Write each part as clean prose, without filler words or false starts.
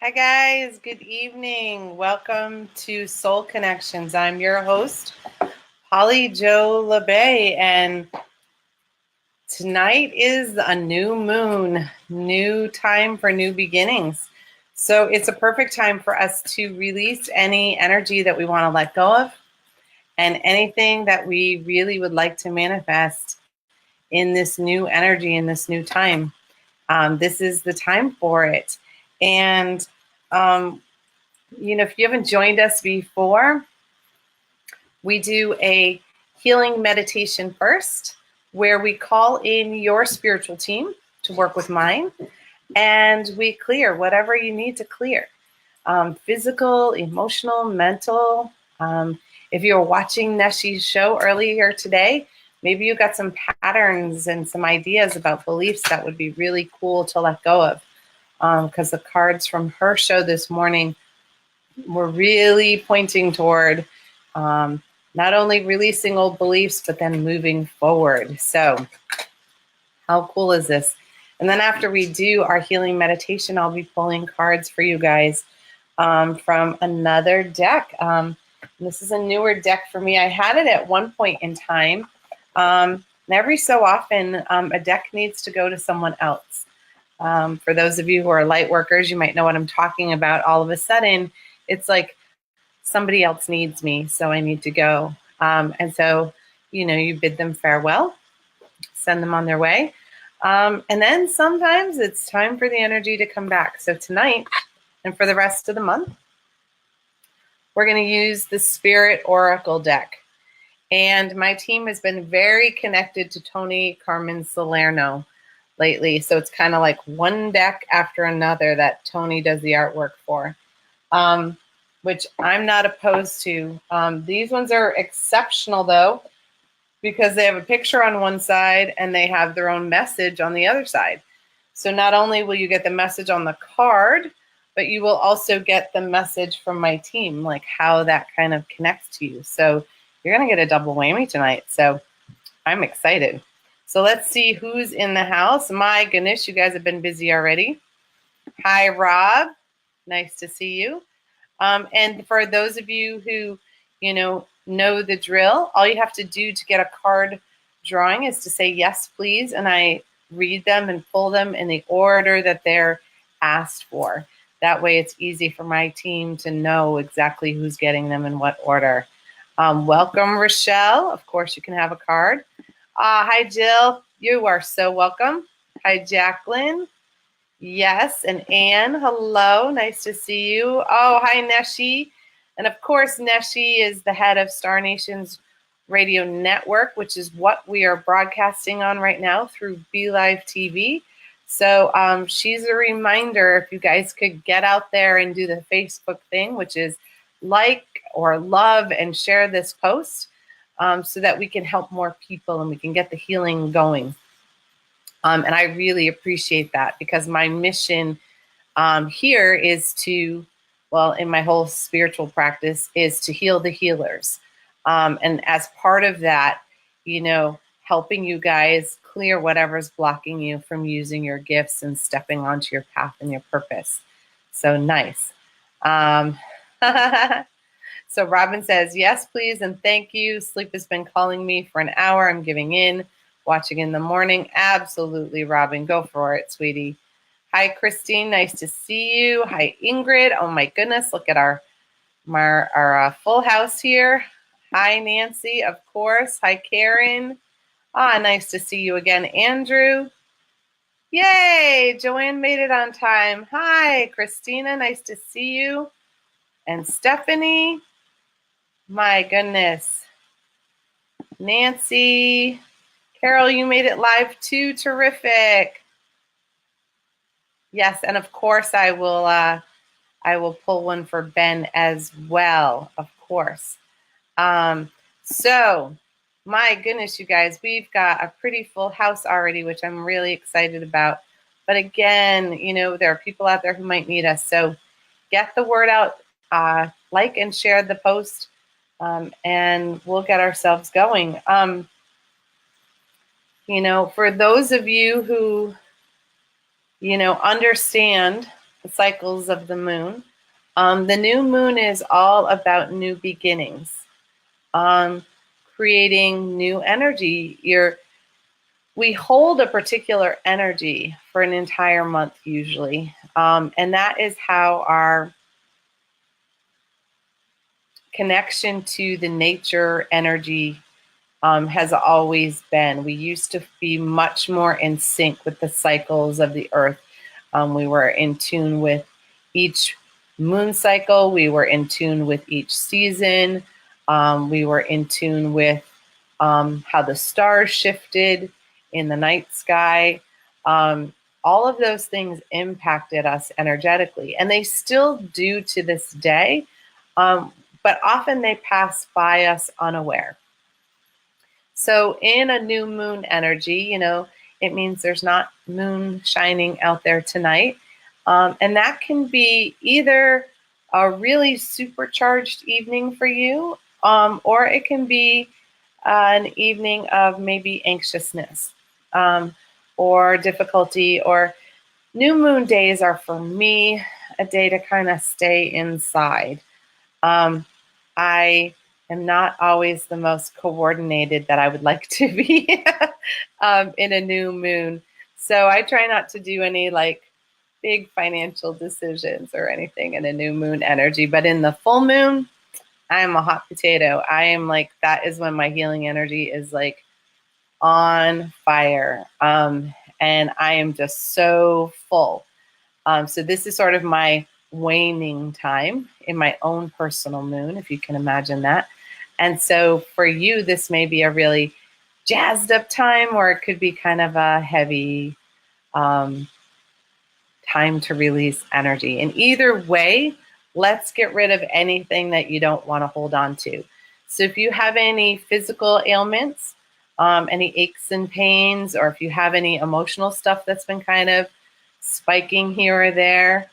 Hi guys, good evening. Welcome to Soul Connections. I'm your host, Jo Labbé, and tonight is a new moon, new time for new beginnings. So it's a perfect time for us to release any energy that we want to let go of and anything that we really would like to manifest in this new energy, in this new time. This is the time for it. And if you haven't joined us before, we do a healing meditation first, where we call in your spiritual team to work with mine, and we clear whatever you need to clear, physical, emotional, mental. If you were watching Neshi's show earlier today, maybe you got some patterns and some ideas about beliefs that would be really cool to let go of, because the cards from her show this morning were really pointing toward not only releasing old beliefs, but then moving forward. So how cool is this? And then after we do our healing meditation, I'll be pulling cards for you guys from another deck. This is a newer deck for me. I had it at one point in time. And every so often, a deck needs to go to someone else. For those of you who are light workers, you might know what I'm talking about. All of a sudden, it's like somebody else needs me, so I need to go. And so, you bid them farewell, send them on their way. And then sometimes it's time for the energy to come back. So tonight, and for the rest of the month, we're going to use the Spirit Oracle deck. And my team has been very connected to Tony Carmen Salerno lately. So it's kind of like one deck after another that Tony does the artwork for, which I'm not opposed to. These ones are exceptional, though, because they have a picture on one side and they have their own message on the other side. So not only will you get the message on the card, but you will also get the message from my team, like how that kind of connects to you. So you're going to get a double whammy tonight. So I'm excited. So let's see who's in the house. My goodness, you guys have been busy already. Hi, Rob. Nice to see you. And for those of you who, know the drill, all you have to do to get a card drawing is to say yes, please. And I read them and pull them in the order that they're asked for. That way it's easy for my team to know exactly who's getting them in what order. Welcome, Rochelle. Of course, you can have a card. Hi, Jill. You are so welcome. Hi, Jacqueline. Yes, and Anne, hello. Nice to see you. Oh, hi, Neshi. And of course, Neshi is the head of Star Nation's radio network, which is what we are broadcasting on right now through BeLive TV. So she's a reminder, if you guys could get out there and do the Facebook thing, which is like or love and share this post, so that we can help more people and we can get the healing going. And I really appreciate that, because my mission here is to, in my whole spiritual practice, is to heal the healers. And as part of that, helping you guys clear whatever's blocking you from using your gifts and stepping onto your path and your purpose. So nice. So Robin says, yes, please, and thank you. Sleep has been calling me for an hour. I'm giving in. Watching in the morning. Absolutely, Robin. Go for it, sweetie. Hi, Christine. Nice to see you. Hi, Ingrid. Oh, my goodness. Look at our full house here. Hi, Nancy, of course. Hi, Karen. Nice to see you again, Andrew. Yay, Joanne made it on time. Hi, Christina. Nice to see you. And Stephanie. My goodness. Nancy. Carol, you made it live too. Terrific. Yes, and of course I will pull one for Ben as well, of course. So my goodness, you guys, we've got a pretty full house already, which I'm really excited about. But again, there are people out there who might need us. So get the word out, like and share the post, and we'll get ourselves going. For those of you who, understand the cycles of the moon. The new moon is all about new beginnings, creating new energy. We hold a particular energy for an entire month usually, and that is how our connection to the nature energy has always been. We used to be much more in sync with the cycles of the earth. We were in tune with each moon cycle. We were in tune with each season. We were in tune with how the stars shifted in the night sky. All of those things impacted us energetically, and they still do to this day, but often they pass by us unaware. So in a new moon energy, it means there's not moon shining out there tonight. And that can be either a really supercharged evening for you, or it can be an evening of maybe anxiousness or difficulty. Or new moon days are, for me, a day to kind of stay inside. I am not always the most coordinated that I would like to be in a new moon. So I try not to do any big financial decisions or anything in a new moon energy. But in the full moon, I am a hot potato. I am that is when my healing energy is on fire. And I am just so full. So this is sort of my waning time in my own personal moon, if you can imagine that. And so for you, this may be a really jazzed up time, or it could be kind of a heavy time to release energy. And either way, let's get rid of anything that you don't want to hold on to. So if you have any physical ailments, any aches and pains, or if you have any emotional stuff that's been kind of spiking here or there,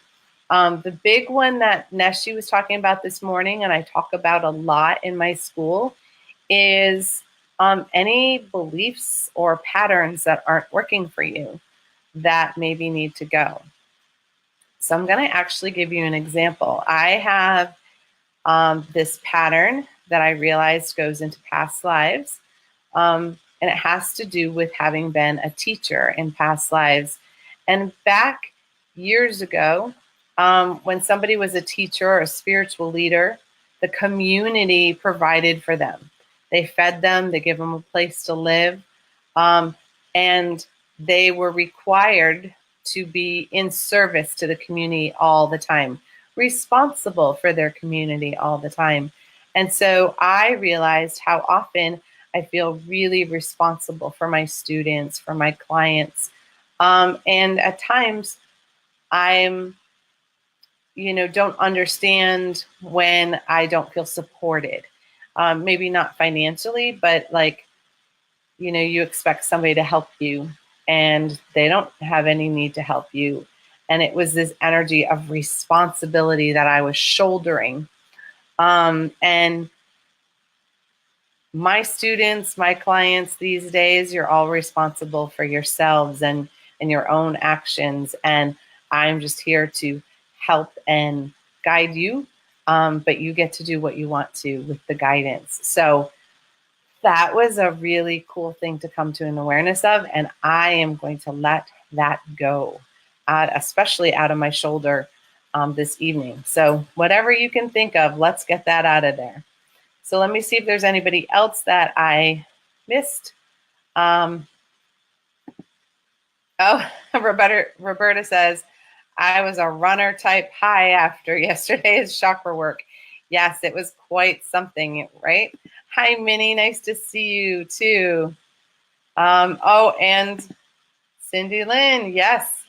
the big one that Neshi was talking about this morning, and I talk about a lot in my school, is any beliefs or patterns that aren't working for you that maybe need to go. So I'm going to actually give you an example. I have this pattern that I realized goes into past lives, and it has to do with having been a teacher in past lives. And back years ago, when somebody was a teacher or a spiritual leader, the community provided for them. They fed them, they gave them a place to live, and they were required to be in service to the community all the time, responsible for their community all the time. And so I realized how often I feel really responsible for my students, for my clients. And at times I'm don't understand when I don't feel supported. Maybe not financially, but you expect somebody to help you and they don't have any need to help you. And it was this energy of responsibility that I was shouldering. And my students, my clients these days, you're all responsible for yourselves and your own actions. And I'm just here to help and guide you, but you get to do what you want to with the guidance. So that was a really cool thing to come to an awareness of, and I am going to let that go, especially out of my shoulder this evening. So whatever you can think of, let's get that out of there. So let me see if there's anybody else that I missed. Oh, Roberta says, I was a runner type high after yesterday's chakra work. Yes, it was quite something, right? Hi, Minnie. Nice to see you too. Oh, and Cindy Lynn. Yes.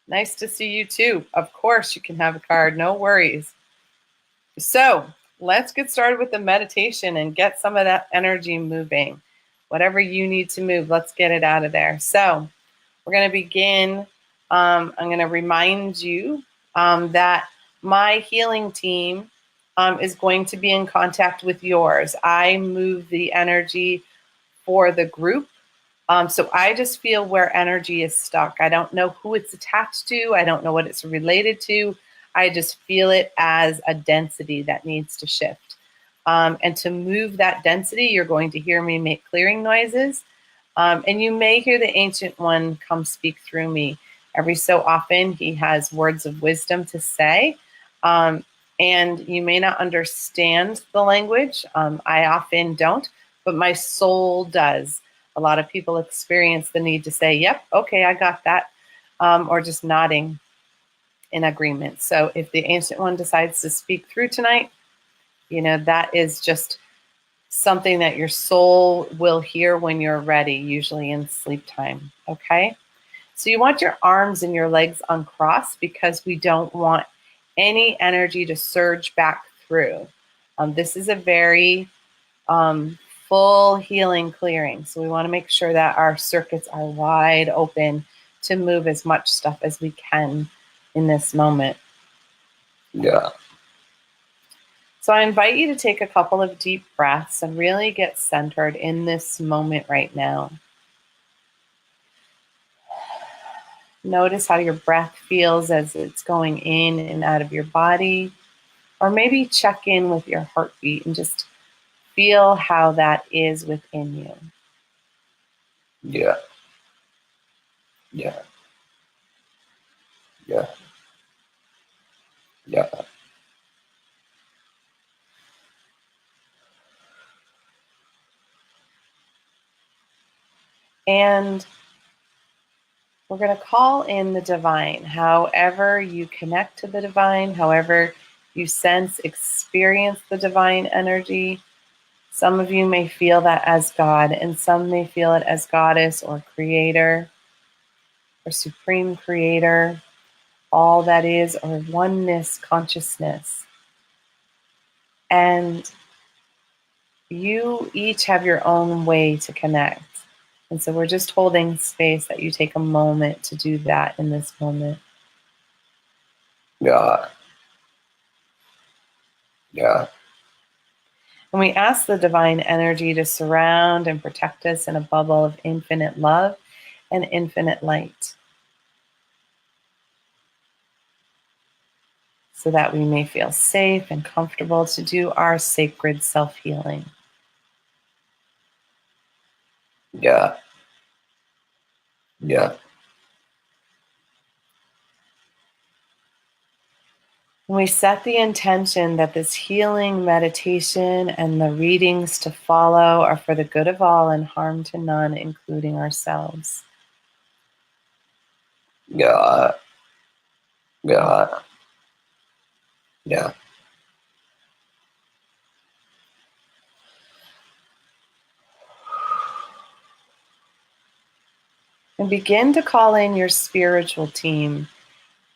Nice to see you too. Of course, you can have a card. No worries. So let's get started with the meditation and get some of that energy moving. Whatever you need to move, let's get it out of there. So we're going to begin. I'm going to remind you that my healing team is going to be in contact with yours. I move the energy for the group, So I just feel where energy is stuck. I don't know who it's attached to. I don't know what it's related to. I just feel it as a density that needs to shift. And to move that density, you're going to hear me make clearing noises. And you may hear the Ancient One come speak through me. Every so often, he has words of wisdom to say. And you may not understand the language. I often don't, but my soul does. A lot of people experience the need to say, yep, okay, I got that, or just nodding in agreement. So if the Ancient One decides to speak through tonight, that is just something that your soul will hear when you're ready, usually in sleep time, okay? So you want your arms and your legs uncrossed because we don't want any energy to surge back through. This is a very full healing clearing. So we want to make sure that our circuits are wide open to move as much stuff as we can in this moment. Yeah. So I invite you to take a couple of deep breaths and really get centered in this moment right now. Notice how your breath feels as it's going in and out of your body. Or maybe check in with your heartbeat and just feel how that is within you. Yeah. Yeah. Yeah. Yeah. And we're going to call in the divine. However you connect to the divine, however you sense, experience the divine energy. Some of you may feel that as God, and some may feel it as goddess or creator or supreme creator, all that is, or oneness consciousness. And you each have your own way to connect. And so we're just holding space that you take a moment to do that in this moment. Yeah. Yeah. And we ask the divine energy to surround and protect us in a bubble of infinite love and infinite light, so that we may feel safe and comfortable to do our sacred self-healing. Yeah. Yeah. And we set the intention that this healing meditation and the readings to follow are for the good of all and harm to none, including ourselves. Yeah. Yeah. Yeah. And begin to call in your spiritual team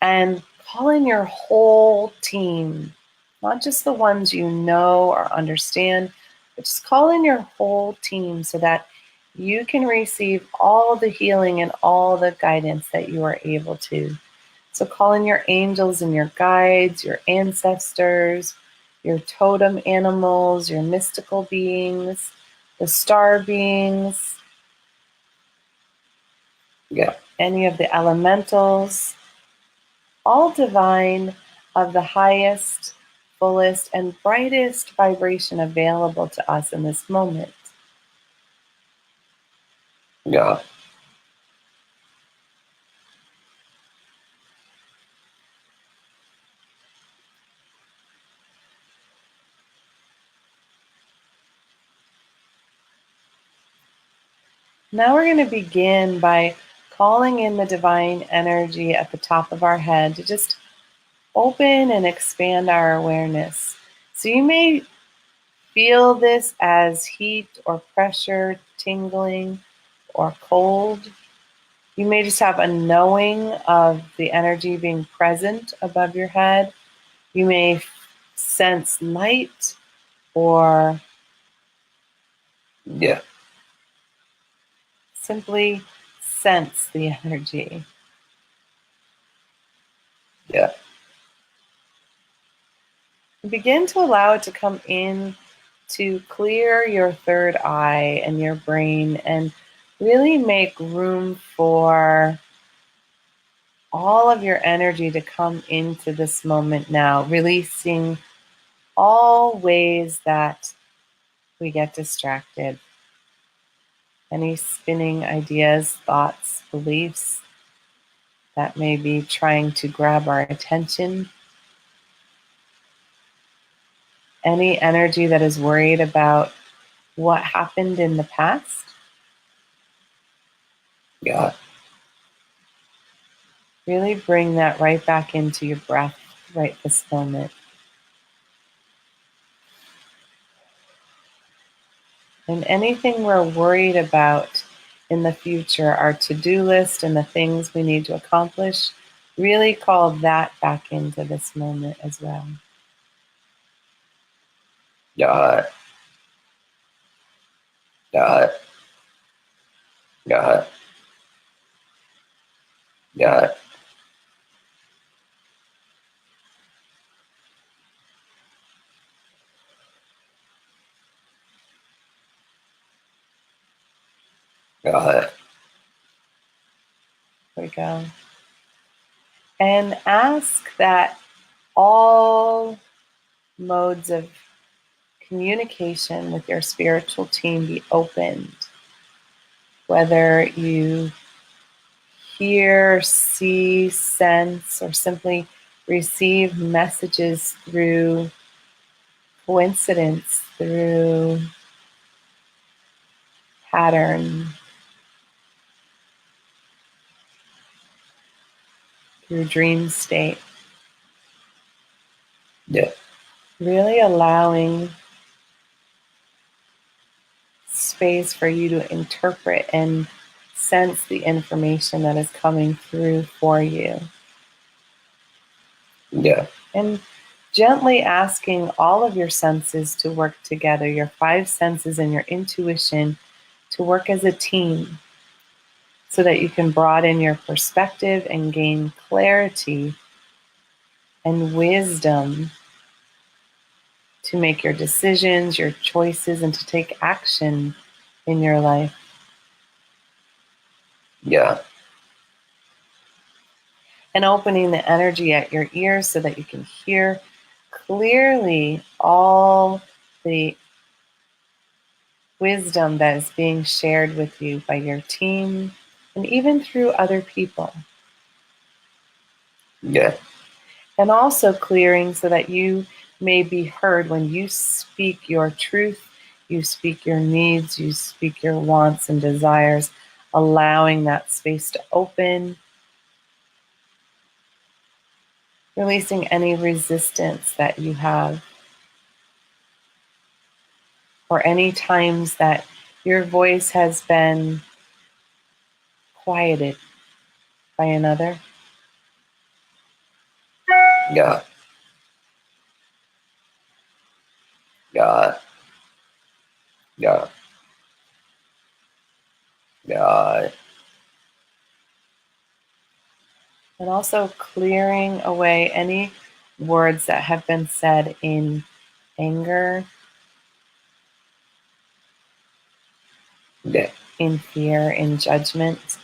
and call in your whole team, not just the ones you know or understand, but just call in your whole team so that you can receive all the healing and all the guidance that you are able to. So call in your angels and your guides, your ancestors, your totem animals, your mystical beings, the star beings, Yeah. any of the elementals, all divine, of the highest, fullest, and brightest vibration available to us in this moment. Yeah. Now we're going to begin by calling in the divine energy at the top of our head to just open and expand our awareness. So you may feel this as heat or pressure, tingling or cold. You may just have a knowing of the energy being present above your head. You may sense light or Yeah. simply sense the energy. Yeah. Begin to allow it to come in to clear your third eye and your brain and really make room for all of your energy to come into this moment now, releasing all ways that we get distracted. Any spinning ideas, thoughts, beliefs that may be trying to grab our attention. Any energy that is worried about what happened in the past. Yeah. Really bring that right back into your breath right this moment. And anything we're worried about in the future, our to-do list and the things we need to accomplish, really call that back into this moment as well. Got it. Got it. Got it. Got it. Got it. There we go. And ask that all modes of communication with your spiritual team be opened. Whether you hear, see, sense, or simply receive messages through coincidence, through pattern, through dream state. Yeah. Really allowing space for you to interpret and sense the information that is coming through for you. Yeah. And gently asking all of your senses to work together, your 5 senses and your intuition to work as a team so that you can broaden your perspective and gain clarity and wisdom to make your decisions, your choices, and to take action in your life. Yeah. And opening the energy at your ears so that you can hear clearly all the wisdom that is being shared with you by your team and even through other people. Yeah. And also clearing so that you may be heard when you speak your truth, you speak your needs, you speak your wants and desires, allowing that space to open, releasing any resistance that you have, or any times that your voice has been quieted by another. Yeah. Got it. Yeah. Got it. And also clearing away any words that have been said in anger, Yeah. in fear, in judgment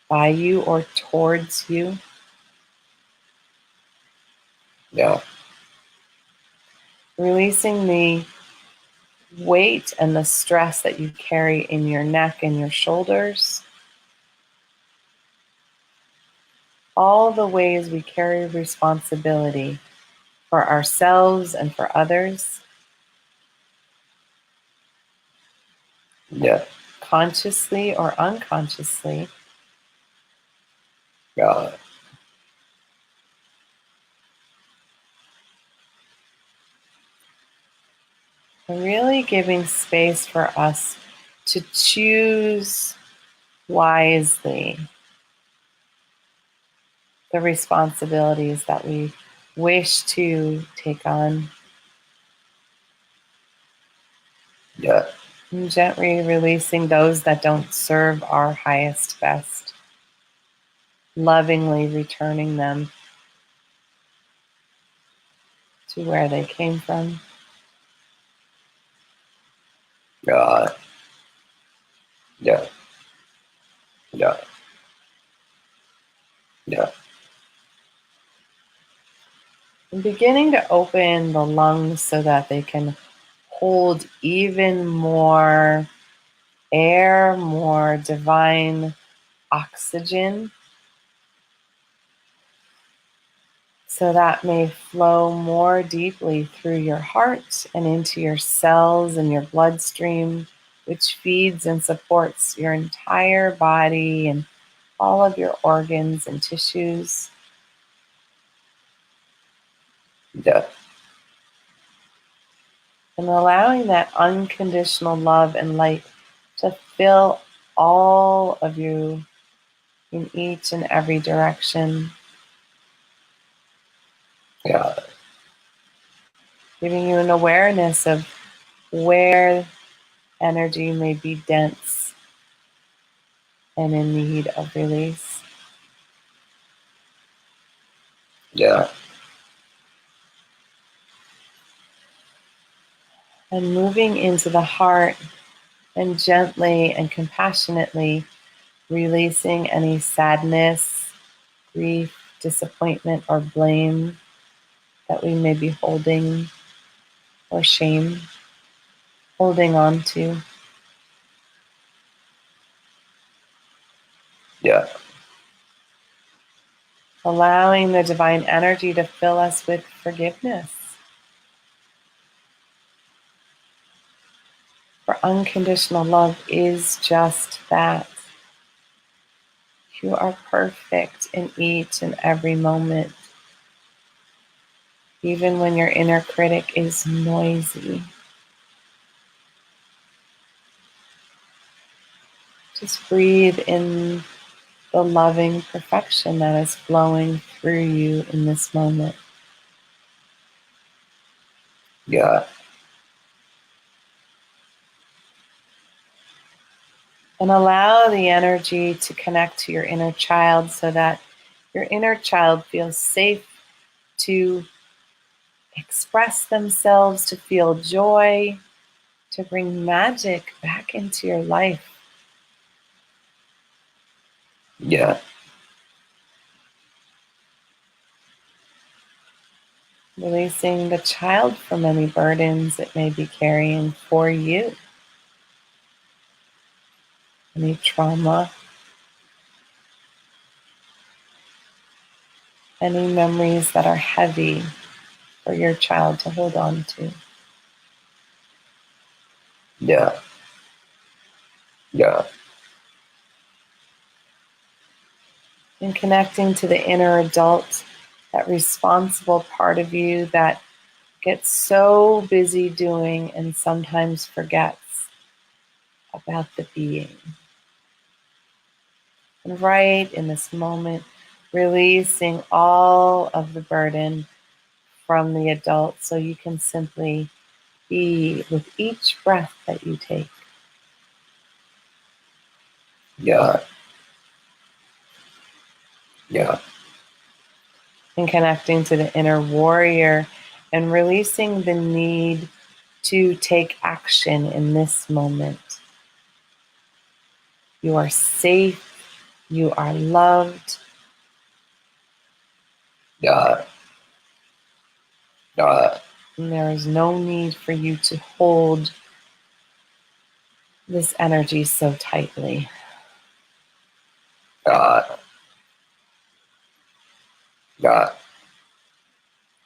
by you or towards you. Yeah. Releasing the weight and the stress that you carry in your neck and your shoulders. All the ways we carry responsibility for ourselves and for others, Yeah. consciously or unconsciously. Got it. Really giving space for us to choose wisely the responsibilities that we wish to take on. Yeah. And gently releasing those that don't serve our highest best. Lovingly returning them to where they came from. Got it. And beginning to open the lungs so that they can hold even more air, more divine oxygen, so that may flow more deeply through your heart and into your cells and your bloodstream, which feeds and supports your entire body and all of your organs and tissues. Yeah. And allowing that unconditional love and light to fill all of you in each and every direction, Yeah. giving you an awareness of where energy may be dense and in need of release. Yeah. And moving into the heart and gently and compassionately releasing any sadness, grief, disappointment, or blame that we may be holding, or shame, holding on to. Yeah. Allowing the divine energy to fill us with forgiveness. For unconditional love is just that. You are perfect in each and every moment, even when your inner critic is noisy. Just breathe in the loving perfection that is flowing through you in this moment. Yeah. And allow the energy to connect to your inner child so that your inner child feels safe to express themselves, to feel joy, to bring magic back into your life. Yeah. Releasing the child from any burdens it may be carrying for you, any trauma, any memories that are heavy for your child to hold on to. Yeah. Yeah. And connecting to the inner adult, that responsible part of you that gets so busy doing and sometimes forgets about the being. And right in this moment, releasing all of the burden from the adult so you can simply be with each breath that you take. Yeah. Yeah. And connecting to the inner warrior and releasing the need to take action in this moment. You are safe. You are loved. Yeah. Yeah. And there is no need for you to hold this energy so tightly. Yeah. Yeah.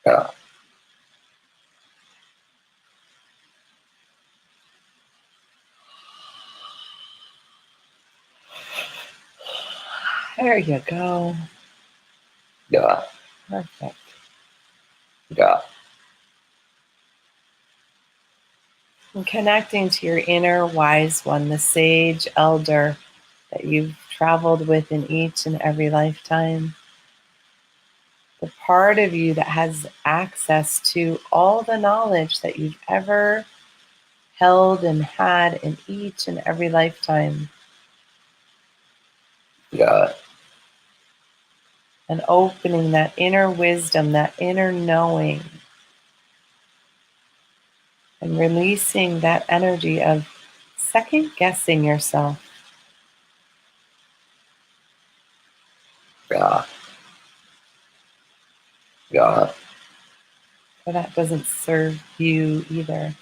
Yeah. There you go. Yeah. Perfect. Yeah. And connecting to your inner wise one, the sage elder that you've traveled with in each and every lifetime. The part of you that has access to all the knowledge that you've ever held and had in each and every lifetime. Yeah. And opening that inner wisdom, that inner knowing, and releasing that energy of second guessing yourself. Yeah. Yeah. or that doesn't serve you either.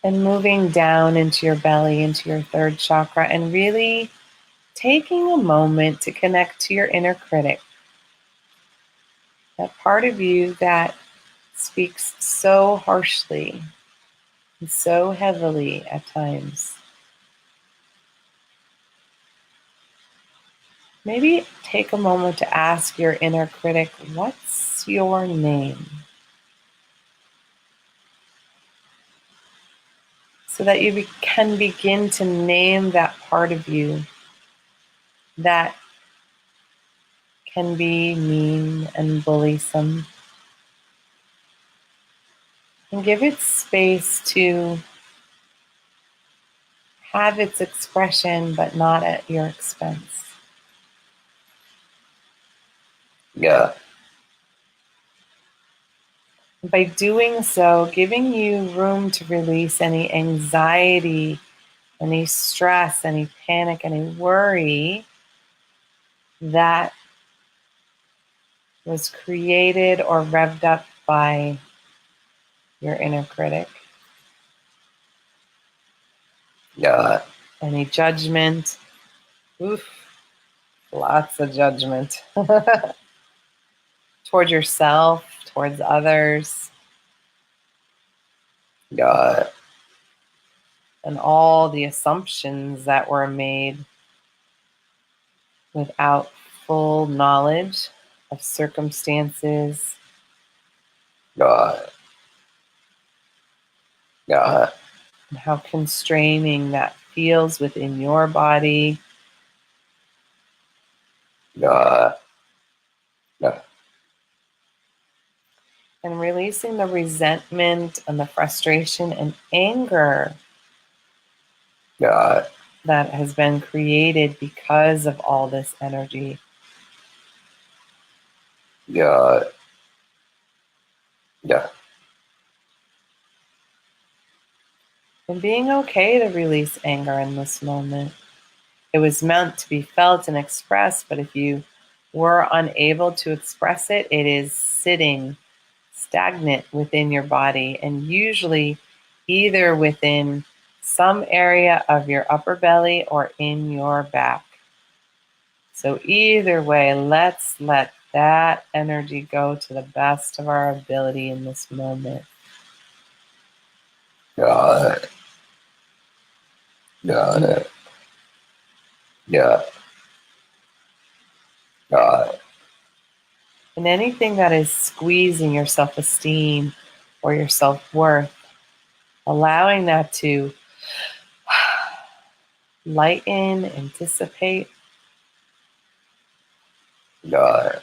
And moving down into your belly, into your third chakra, and really taking a moment to connect to your inner critic, that part of you that speaks so harshly and so heavily at times. Maybe take a moment to ask your inner critic, what's your name? So that you can begin to name that part of you that can be mean and bullisome. And give it space to have its expression, but not at your expense. Yeah. By doing so, giving you room to release any anxiety, any stress, any panic, any worry that was created or revved up by your inner critic. Yeah. Any judgment. Oof, lots of judgment. Towards yourself, towards others, Yeah. and all the assumptions that were made without full knowledge of circumstances, Yeah. Yeah. and how constraining that feels within your body. Yeah. Yeah. And releasing the resentment and the frustration and anger Yeah. that has been created because of all this energy. Yeah. Yeah. And being okay to release anger in this moment. It was meant to be felt and expressed, but if you were unable to express it, it is sitting stagnant within your body, and usually either within some area of your upper belly or in your back. So either way, let's let that energy go to the best of our ability in this moment. Yeah. Yeah. Yeah. Yeah. And anything that is squeezing your self-esteem or your self-worth, allowing that to lighten and dissipate, Yeah.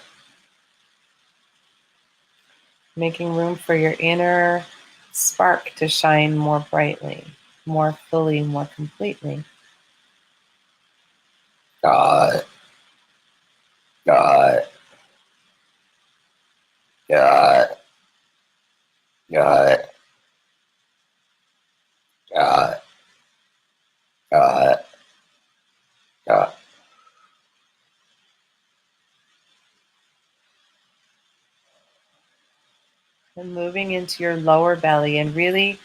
making room for your inner spark to shine more brightly, more fully, more completely. Yeah. Yeah. Yeah. Yeah. Yeah. Yeah. Yeah. And moving into your lower belly and really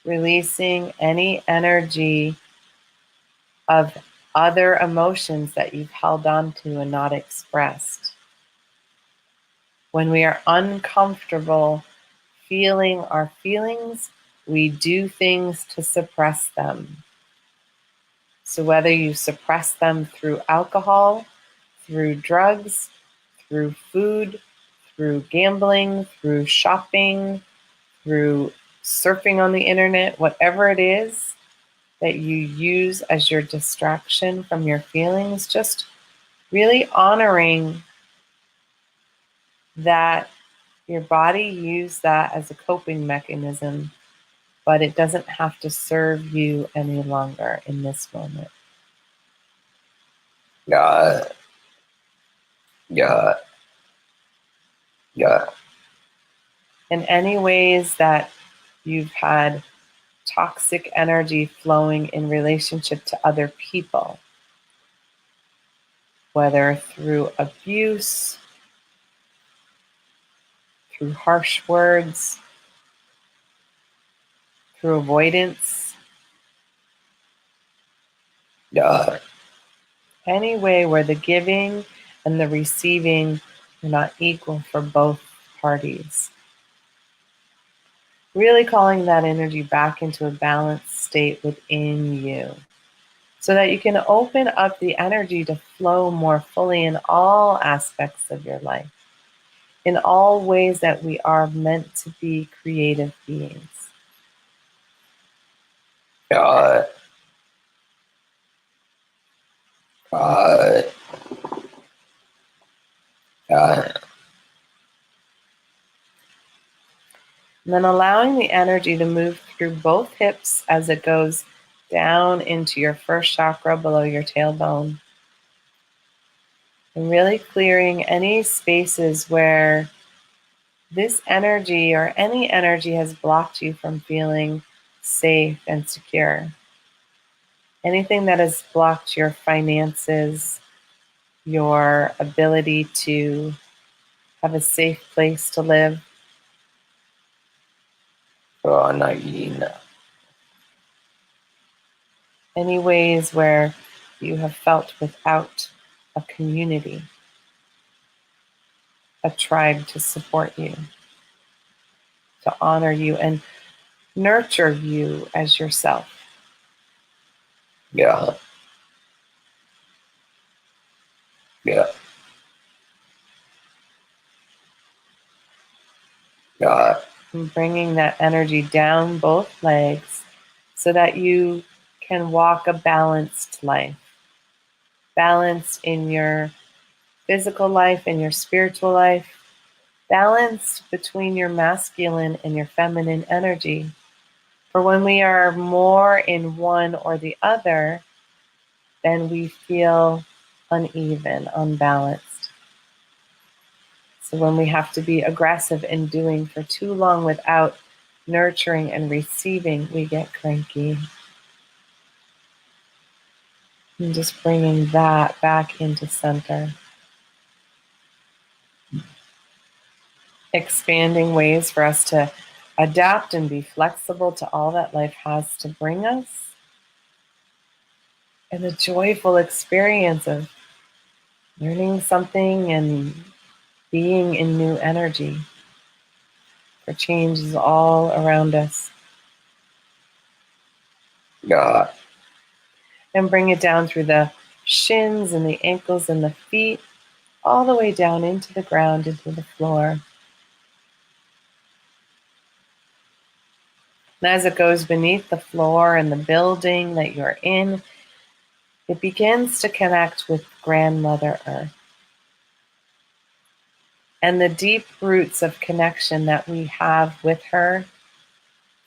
releasing any energy of other emotions that you've held on to and not expressed. When we are uncomfortable feeling our feelings, we do things to suppress them. So whether you suppress them through alcohol, through drugs, through food, through gambling, through shopping, through surfing on the internet, whatever it is that you use as your distraction from your feelings, just really honoring that your body used that as a coping mechanism, but it doesn't have to serve you any longer in this moment. Yeah. Yeah. Yeah. In any ways that you've had toxic energy flowing in relationship to other people, whether through abuse, through harsh words, through avoidance, any way where the giving and the receiving are not equal for both parties. Really calling that energy back into a balanced state within you so that you can open up the energy to flow more fully in all aspects of your life, in all ways that we are meant to be creative beings. God. God. God. And then allowing the energy to move through both hips as it goes down into your first chakra below your tailbone. And really clearing any spaces where this energy or any energy has blocked you from feeling safe and secure. Anything that has blocked your finances, your ability to have a safe place to live. Any ways where you have felt without a community, a tribe to support you, to honor you and nurture you as yourself. Yeah. Yeah. God. And bringing that energy down both legs so that you can walk a balanced life. Balanced in your physical life and your spiritual life. Balanced between your masculine and your feminine energy. For when we are more in one or the other, then we feel uneven, unbalanced. So when we have to be aggressive in doing for too long without nurturing and receiving, we get cranky. And just bringing that back into center. Expanding ways for us to adapt and be flexible to all that life has to bring us. And the joyful experience of learning something and being in new energy. For change is all around us. God. And bring it down through the shins and the ankles and the feet, all the way down into the ground, into the floor. And as it goes beneath the floor and the building that you're in, it begins to connect with Grandmother Earth. And the deep roots of connection that we have with her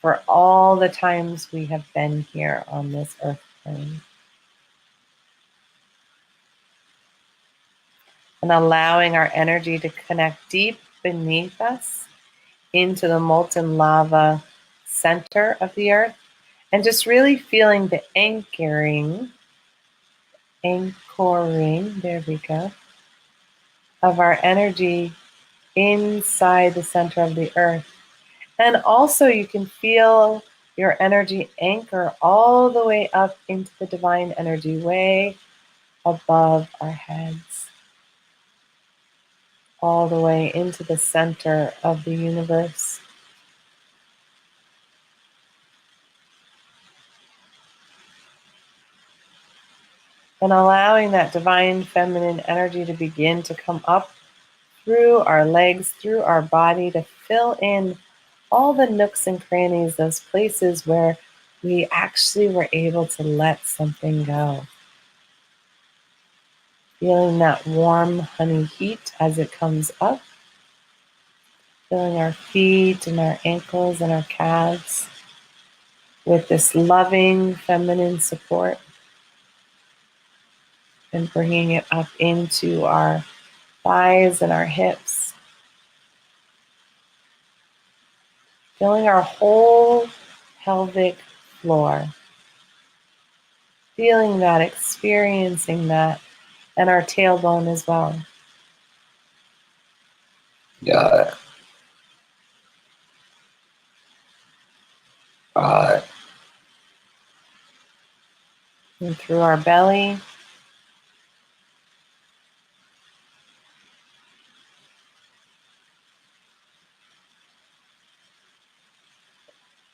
for all the times we have been here on this earth plane. And allowing our energy to connect deep beneath us into the molten lava center of the earth, and just really feeling the anchoring, there we go, of our energy inside the center of the earth. And also you can feel your energy anchor all the way up into the divine energy, way above our heads, all the way into the center of the universe. And allowing that divine feminine energy to begin to come up through our legs, through our body, to fill in all the nooks and crannies, those places where we actually were able to let something go. Feeling that warm honey heat as it comes up. Feeling our feet and our ankles and our calves with this loving feminine support. And bringing it up into our thighs and our hips. Feeling our whole pelvic floor. Feeling that, experiencing that, and our tailbone as well. Got it. Got it. And through our belly.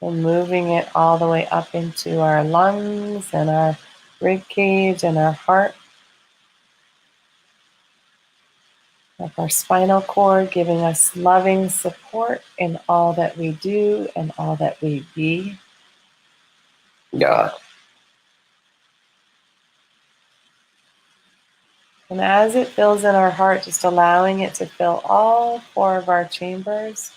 And moving it all the way up into our lungs and our rib cage and our heart. Up our spinal cord, giving us loving support in all that we do and all that we be. Got it. And as it fills in our heart, just allowing it to fill all 4 of our chambers,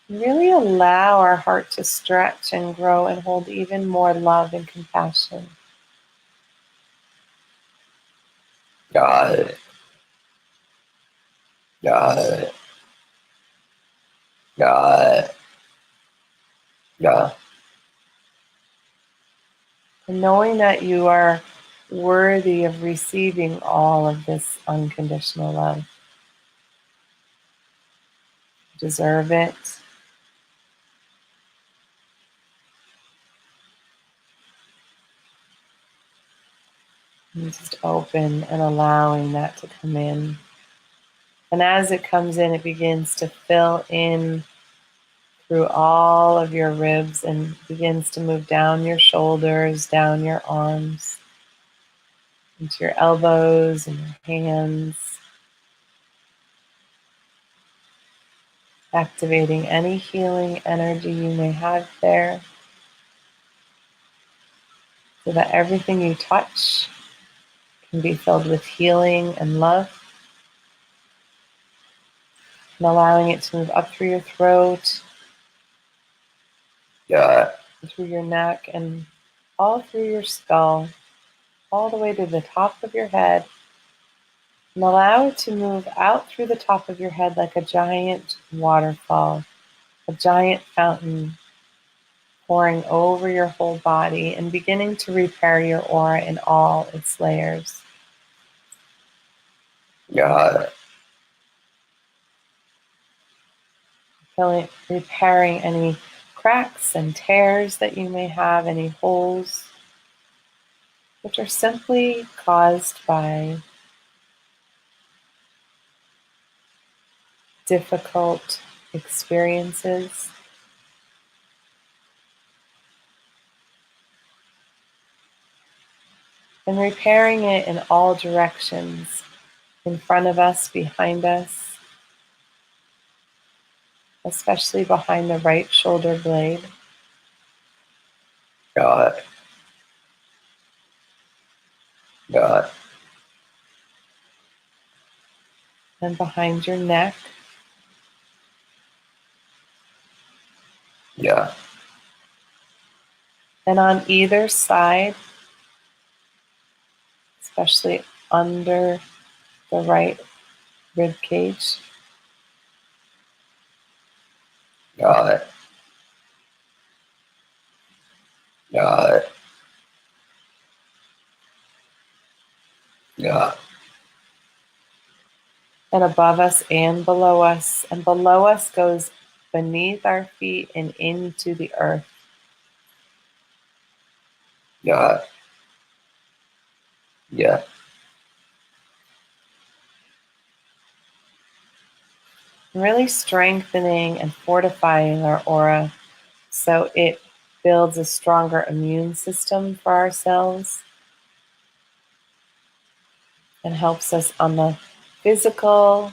really allow our heart to stretch and grow and hold even more love and compassion. Got it. Got it. Got it. Got it. And knowing that you are worthy of receiving all of this unconditional love. You deserve it. And just open and allowing that to come in. And as it comes in, it begins to fill in through all of your ribs and begins to move down your shoulders, down your arms, into your elbows and your hands, activating any healing energy you may have there, so that everything you touch can be filled with healing and love, and allowing it to move up through your throat, Got it. through your neck, and all through your skull, all the way to the top of your head, and allow it to move out through the top of your head like a giant waterfall, a giant fountain pouring over your whole body and beginning to repair your aura in all its layers. Got it. Repairing any cracks and tears that you may have, any holes, which are simply caused by difficult experiences. And repairing it in all directions, in front of us, behind us, especially behind the right shoulder blade. Got it. Got it. And behind your neck, Yeah. and on either side, especially under the right rib cage. Got it. Got it. Got it. And above us and below us. And below us goes beneath our feet and into the earth. Got it. Yeah. Really strengthening and fortifying our aura so it builds a stronger immune system for ourselves and helps us on the physical,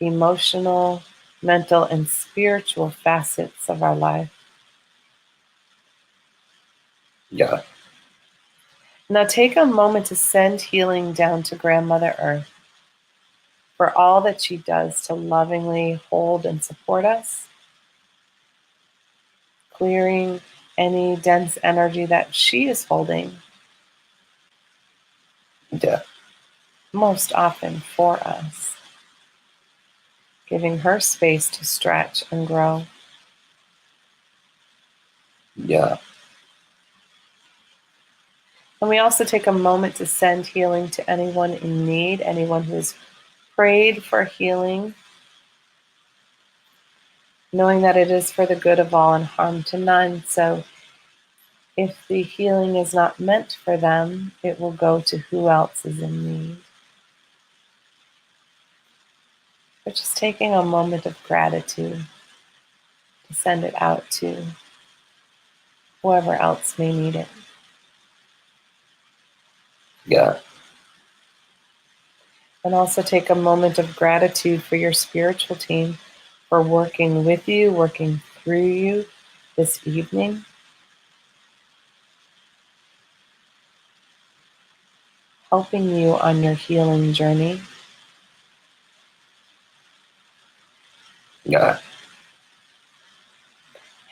emotional, mental, and spiritual facets of our life. Yeah. Now take a moment to send healing down to Grandmother Earth for all that she does to lovingly hold and support us, clearing any dense energy that she is holding, Yeah. most often for us, giving her space to stretch and grow. Yeah. And we also take a moment to send healing to anyone in need, anyone who's prayed for healing, knowing that it is for the good of all and harm to none. So if the healing is not meant for them, it will go to who else is in need. But just taking a moment of gratitude to send it out to whoever else may need it. Yeah. And also take a moment of gratitude for your spiritual team for working with you, working through you this evening. Helping you on your healing journey. Yeah.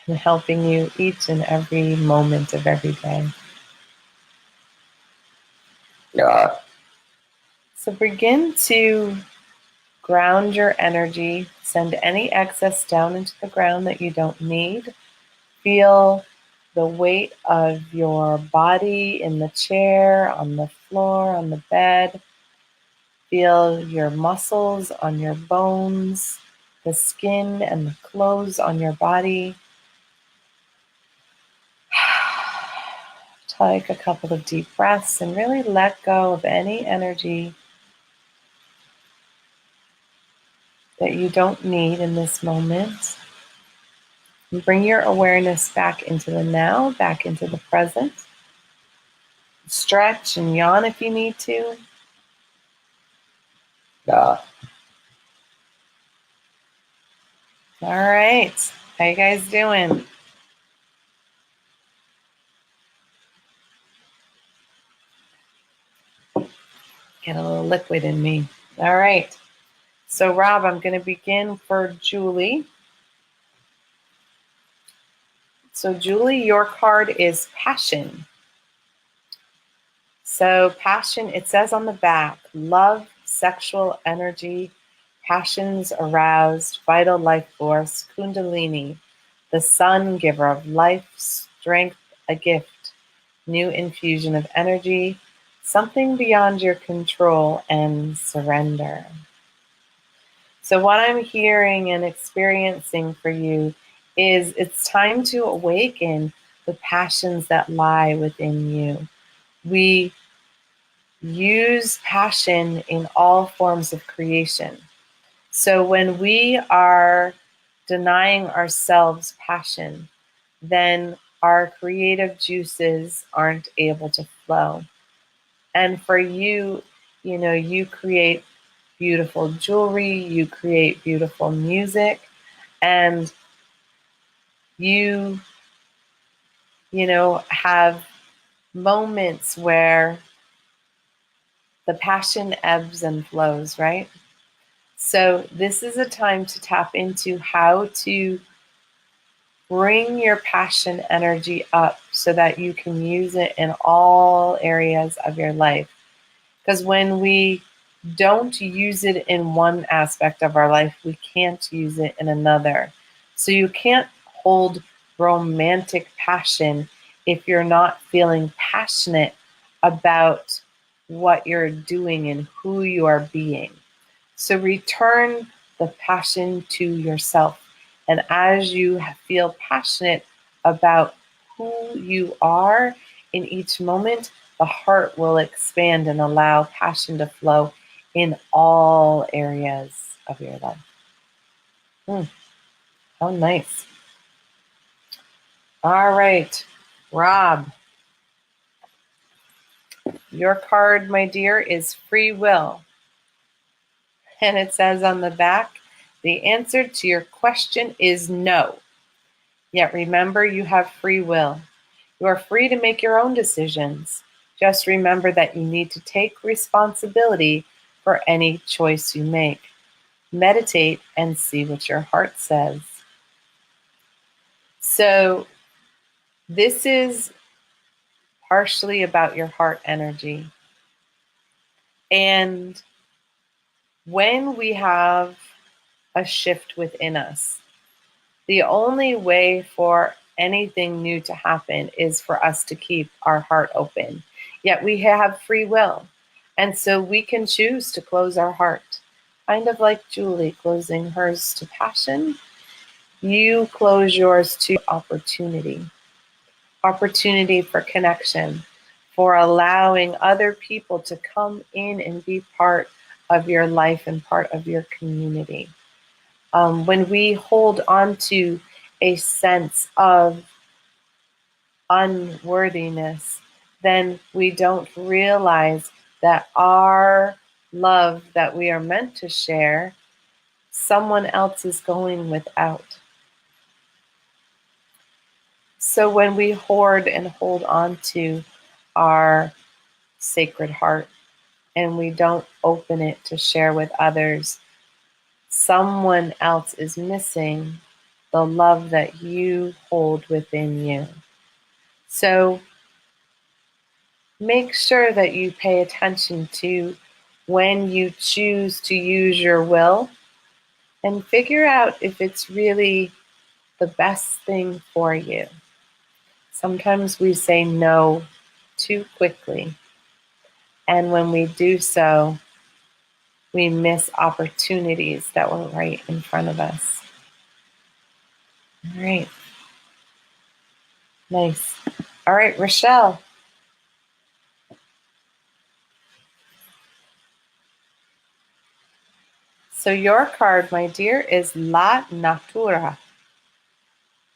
And helping you each and every moment of every day. Yeah. So begin to ground your energy, send any excess down into the ground that you don't need. Feel the weight of your body in the chair, on the floor, on the bed. Feel your muscles on your bones, the skin and the clothes on your body. Take a couple of deep breaths and really let go of any energy that you don't need in this moment. And bring your awareness back into the now, back into the present. Stretch and yawn if you need to. Yeah. All right. How you guys doing? Get a little liquid in me. All right. So Rob, I'm going to begin for Julie. So Julie, your card is passion. So passion, it says on the back, love, sexual energy, passions aroused, vital life force, kundalini, the sun, giver of life, strength, a gift, new infusion of energy, something beyond your control, and surrender. So what I'm hearing and experiencing for you is it's time to awaken the passions that lie within you. We use passion in all forms of creation. So when we are denying ourselves passion, then our creative juices aren't able to flow. And for you, you create beautiful jewelry, you create beautiful music, and you, have moments where the passion ebbs and flows, right? So this is a time to tap into how to bring your passion energy up so that you can use it in all areas of your life. Because when we don't use it in one aspect of our life, we can't use it in another. So you can't hold romantic passion if you're not feeling passionate about what you're doing and who you are being. So return the passion to yourself. And as you feel passionate about who you are in each moment, the heart will expand and allow passion to flow in all areas of your life. How nice. All right, Rob, your card, my dear, is free will. And it says on the back, the answer to your question is no. Yet remember, you have free will. You are free to make your own decisions. Just remember that you need to take responsibility for any choice you make. Meditate and see what your heart says. So this is partially about your heart energy. And when we have a shift within us, the only way for anything new to happen is for us to keep our heart open. Yet we have free will. And so we can choose to close our heart. Kind of like Julie closing hers to passion. You close yours to opportunity. Opportunity for connection, for allowing other people to come in and be part of your life and part of your community. When we hold on to a sense of unworthiness, then we don't realize that our love that we are meant to share, someone else is going without. So when we hoard and hold on to our sacred heart and we don't open it to share with others, someone else is missing the love that you hold within you. So make sure that you pay attention to when you choose to use your will and figure out if it's really the best thing for you. Sometimes we say no too quickly, and when we do so, we miss opportunities that were right in front of us. All right. Nice. All right, Rochelle. So your card, my dear, is La Natura.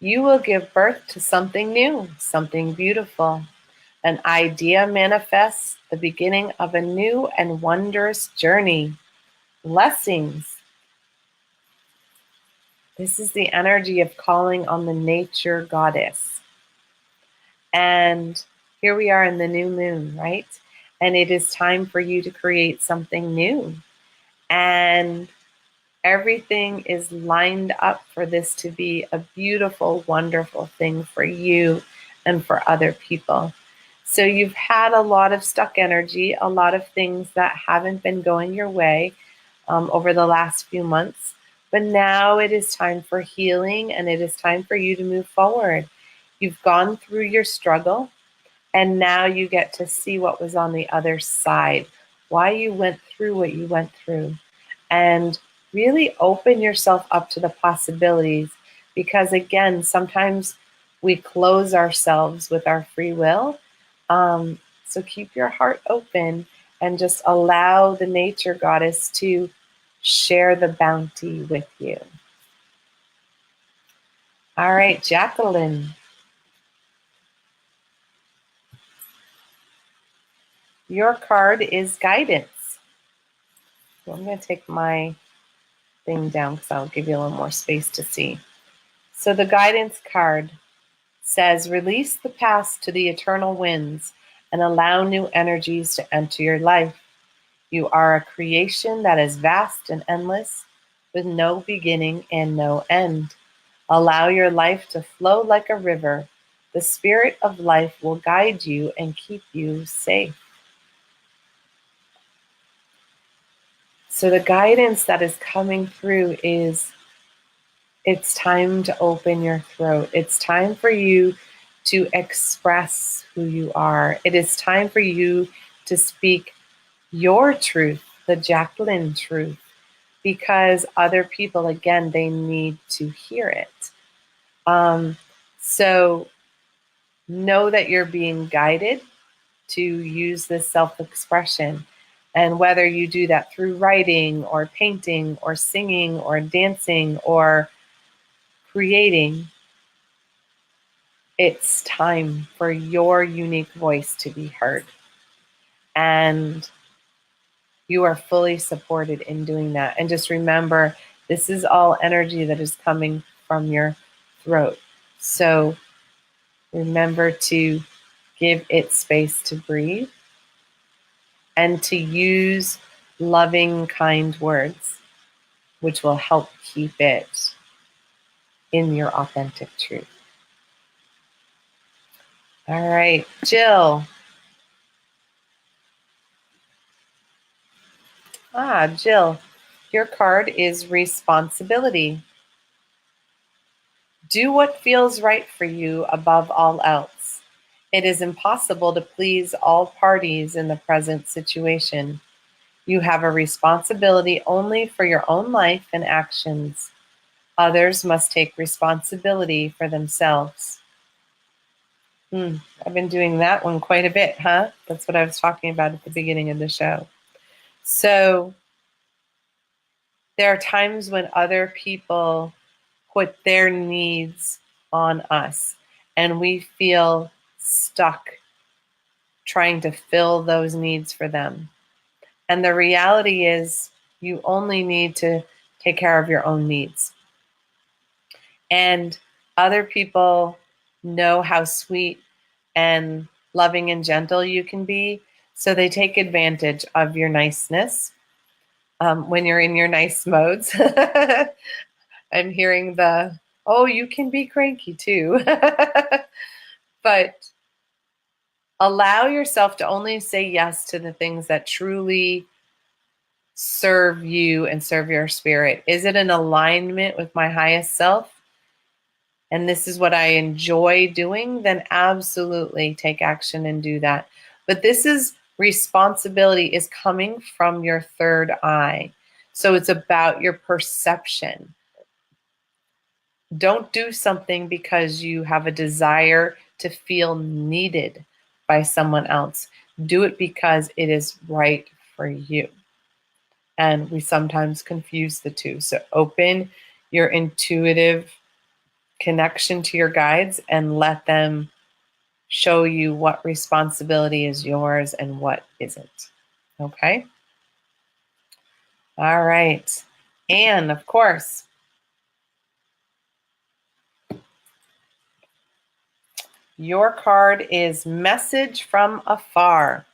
You will give birth to something new, something beautiful. An idea manifests the beginning of a new and wondrous journey. Blessings. This is the energy of calling on the nature goddess. And here we are in the new moon, right? And it is time for you to create something new. And everything is lined up for this to be a beautiful, wonderful thing for you and for other people. So you've had a lot of stuck energy, a lot of things that haven't been going your way over the last few months. But now it is time for healing and it is time for you to move forward. You've gone through your struggle and now you get to see what was on the other side, why you went through what you went through. And really open yourself up to the possibilities, because again, sometimes we close ourselves with our free will. So keep your heart open and just allow the nature goddess to share the bounty with you. All right, Jacqueline. Your card is guidance. So I'm going to take my thing down because I'll give you a little more space to see. So the guidance card says, release the past to the eternal winds and allow new energies to enter your life. You are a creation that is vast and endless, with no beginning and no end. Allow your life to flow like a river. The spirit of life will guide you and keep you safe. So the guidance that is coming through is, it's time to open your throat. It's time for you to express who you are. It is time for you to speak your truth, the Jacqueline truth, because other people, again, they need to hear it. So know that you're being guided to use this self-expression. And whether you do that through writing or painting or singing or dancing or creating, it's time for your unique voice to be heard. And you are fully supported in doing that. And just remember, this is all energy that is coming from your throat. So remember to give it space to breathe and to use loving, kind words, which will help keep it in your authentic truth. All right, Jill. Jill, your card is responsibility. Do what feels right for you above all else. It is impossible to please all parties in the present situation. You have a responsibility only for your own life and actions. Others must take responsibility for themselves. I've been doing that one quite a bit, huh? That's what I was talking about at the beginning of the show. So there are times when other people put their needs on us, and we feel stuck trying to fill those needs for them. And the reality is, you only need to take care of your own needs. And other people know how sweet and loving and gentle you can be, so they take advantage of your niceness when you're in your nice modes. I'm hearing oh, you can be cranky too. But allow yourself to only say yes to the things that truly serve you and serve your spirit. Is it in alignment with my highest self? And this is what I enjoy doing, then absolutely take action and do that. But this is responsibility is coming from your third eye. So it's about your perception. Don't do something because you have a desire to feel needed by someone else. Do it because it is right for you. And we sometimes confuse the two. So open your intuitive connection to your guides and let them show you what responsibility is yours and what isn't. Okay? All right. And of course, your card is Message from Afar.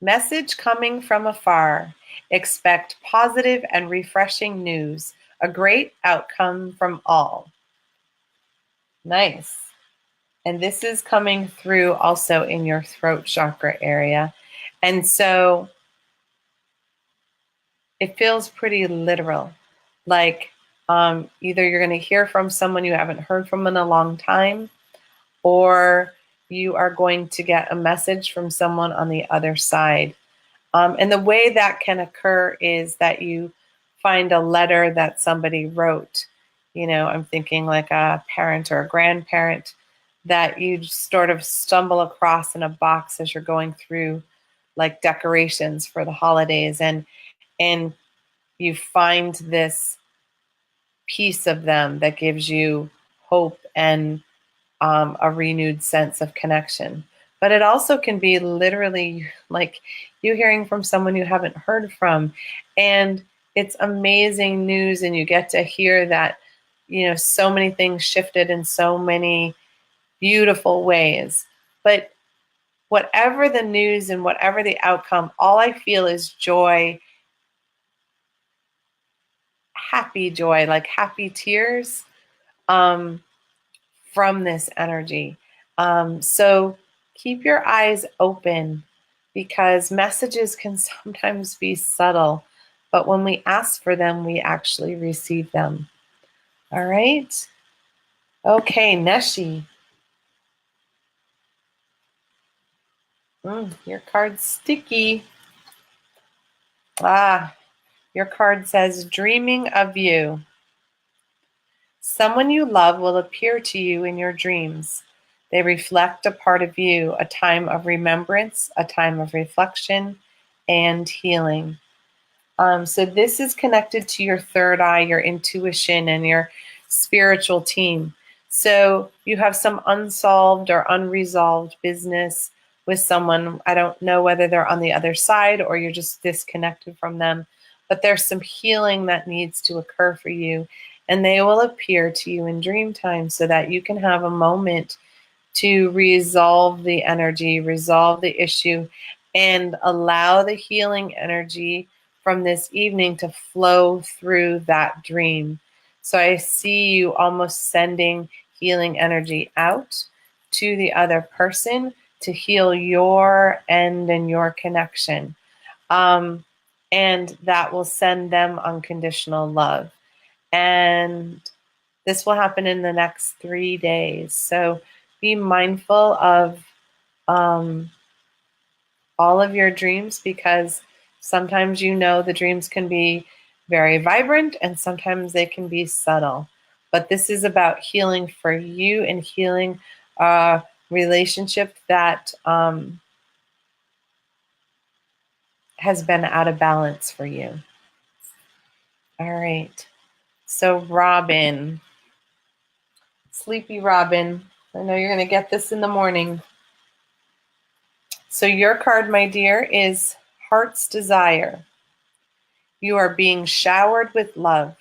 Message coming from afar. Expect positive and refreshing news. A great outcome from all. Nice. And this is coming through also in your throat chakra area. And so it feels pretty literal. Like either you're going to hear from someone you haven't heard from in a long time, or you are going to get a message from someone on the other side. And the way that can occur is that you find a letter that somebody wrote. You know, I'm thinking like a parent or a grandparent that you sort of stumble across in a box as you're going through like decorations for the holidays, and you find this piece of them that gives you hope and a renewed sense of connection. But it also can be literally like you hearing from someone you haven't heard from, and it's amazing news, and you get to hear that, you know, so many things shifted in so many beautiful ways. But whatever the news and whatever the outcome, all I feel is joy, happy joy, like happy tears from this energy. So keep your eyes open, because messages can sometimes be subtle, but when we ask for them, we actually receive them. All right. Okay, Neshi. Your card's sticky. Your card says, dreaming of you. Someone you love will appear to you in your dreams. They reflect a part of you, a time of remembrance, a time of reflection, and healing. So this is connected to your third eye, your intuition, and your spiritual team. So you have some unsolved or unresolved business with someone. I don't know whether they're on the other side or you're just disconnected from them, but there's some healing that needs to occur for you, and they will appear to you in dream time so that you can have a moment to resolve the energy, resolve the issue, and allow the healing energy from this evening to flow through that dream. So I see you almost sending healing energy out to the other person to heal your end and your connection. And that will send them unconditional love. And this will happen in the next 3 days. So be mindful of all of your dreams, because sometimes the dreams can be very vibrant and sometimes they can be subtle. But this is about healing for you and healing a relationship that has been out of balance for you. All right. So Robin, sleepy Robin, I know you're going to get this in the morning. So your card, my dear, is Heart's Desire. You are being showered with love.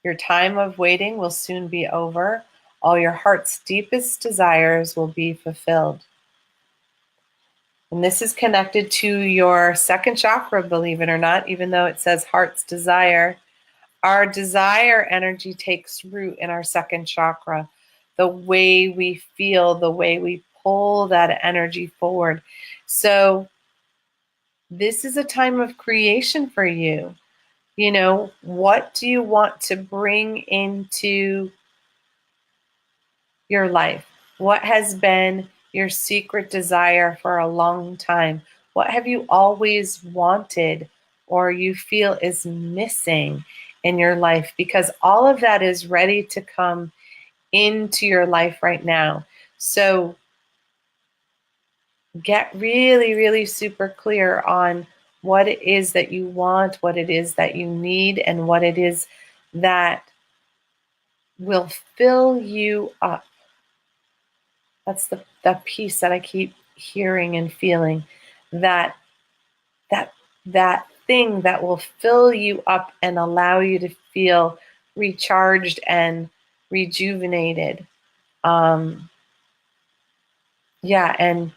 Your time of waiting will soon be over. All your heart's deepest desires will be fulfilled. And this is connected to your second chakra, believe it or not, even though it says Heart's Desire. Our desire energy takes root in our second chakra. The way we feel, the way we pull that energy forward. So this is a time of creation for you. You know, what do you want to bring into your life? What has been your secret desire for a long time? What have you always wanted or you feel is missing in your life? Because all of that is ready to come into your life right now. So get really, really super clear on what it is that you want, what it is that you need, and what it is that will fill you up. That's the piece that I keep hearing and feeling, that thing that will fill you up and allow you to feel recharged and rejuvenated. Yeah, and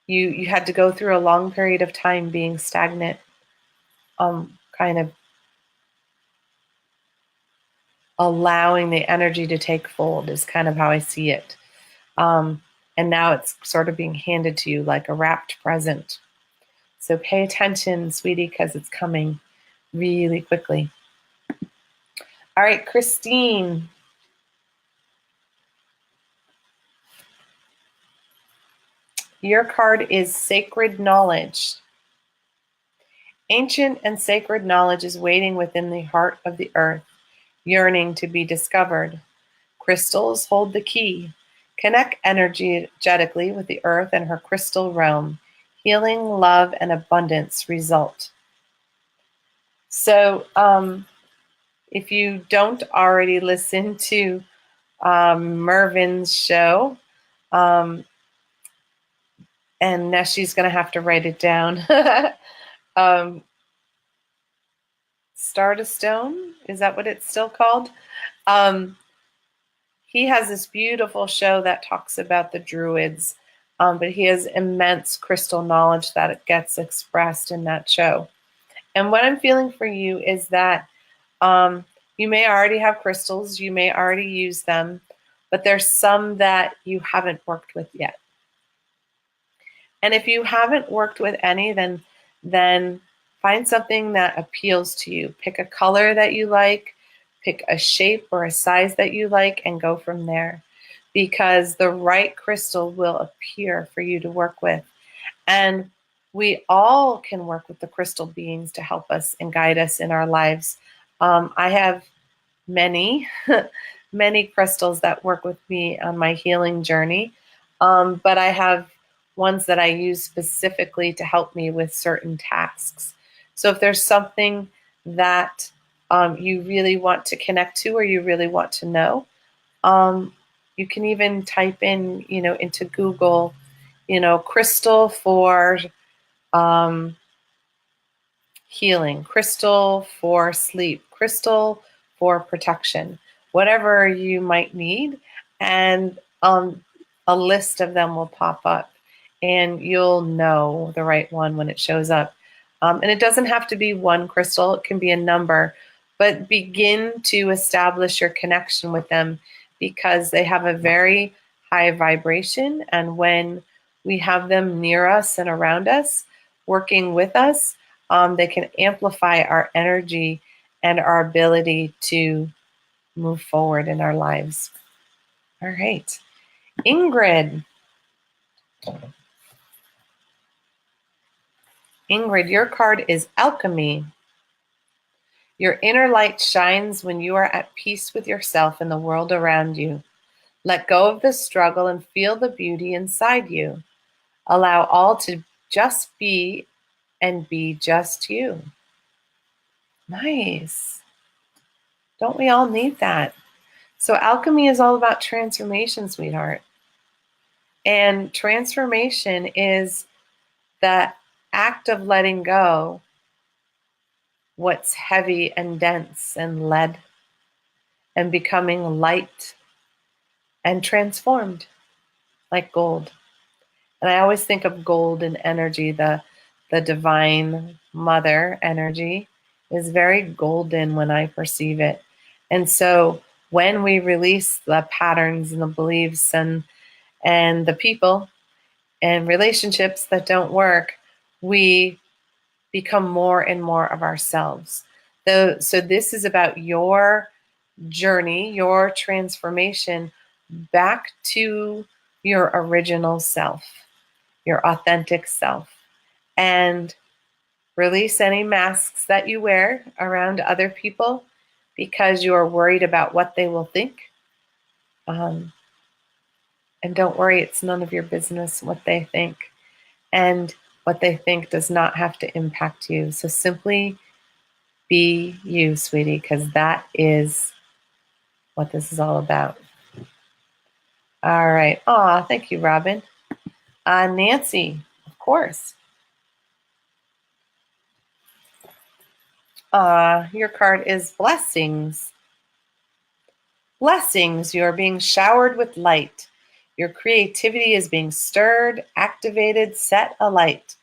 you had to go through a long period of time being stagnant, kind of allowing the energy to take fold is kind of how I see it. And now it's sort of being handed to you like a wrapped present. So pay attention, sweetie, because it's coming really quickly. All right, Christine. Your card is Sacred Knowledge. Ancient and sacred knowledge is waiting within the heart of the earth, yearning to be discovered. Crystals hold the key. Connect energetically with the earth and her crystal realm. Healing, love, and abundance result. So, if you don't already listen to Mervin's show, and Neshi's going to have to write it down. Start a Stone, is that what it's still called? He has this beautiful show that talks about the Druids, but he has immense crystal knowledge that gets expressed in that show. And what I'm feeling for you is that you may already have crystals, you may already use them, but there's some that you haven't worked with yet. And if you haven't worked with any, then find something that appeals to you. Pick a color that you like, pick a shape or a size that you like, and go from there. Because the right crystal will appear for you to work with. And we all can work with the crystal beings to help us and guide us in our lives. I have many, many crystals that work with me on my healing journey. But I have ones that I use specifically to help me with certain tasks. So if there's something that you really want to connect to or you really want to know, you can even type in, into Google, crystal for healing, crystal for sleep, crystal for protection, whatever you might need. And a list of them will pop up and you'll know the right one when it shows up. And it doesn't have to be one crystal, it can be a number, but begin to establish your connection with them because they have a very high vibration. And when we have them near us and around us, working with us, they can amplify our energy and our ability to move forward in our lives. All right. Ingrid. Ingrid, your card is Alchemy. Your inner light shines when you are at peace with yourself and the world around you. Let go of the struggle and feel the beauty inside you. Allow all to just be and be just you. Nice. Don't we all need that? So alchemy is all about transformation, sweetheart. And transformation is the act of letting go what's heavy and dense and lead and becoming light and transformed like gold. And I always think of gold and energy, the divine mother energy is very golden when I perceive it. And so when we release the patterns and the beliefs and the people and relationships that don't work, we become more and more of ourselves. So this is about your journey, your transformation back to your original self, your authentic self, and release any masks that you wear around other people because you are worried about what they will think. And don't worry, it's none of your business what they think. And what they think does not have to impact you. So simply be you, sweetie, because that is what this is all about. All right. Aw, thank you, Robin. Nancy, of course. Your card is Blessings. Blessings, you are being showered with light. Your creativity is being stirred, activated, set alight.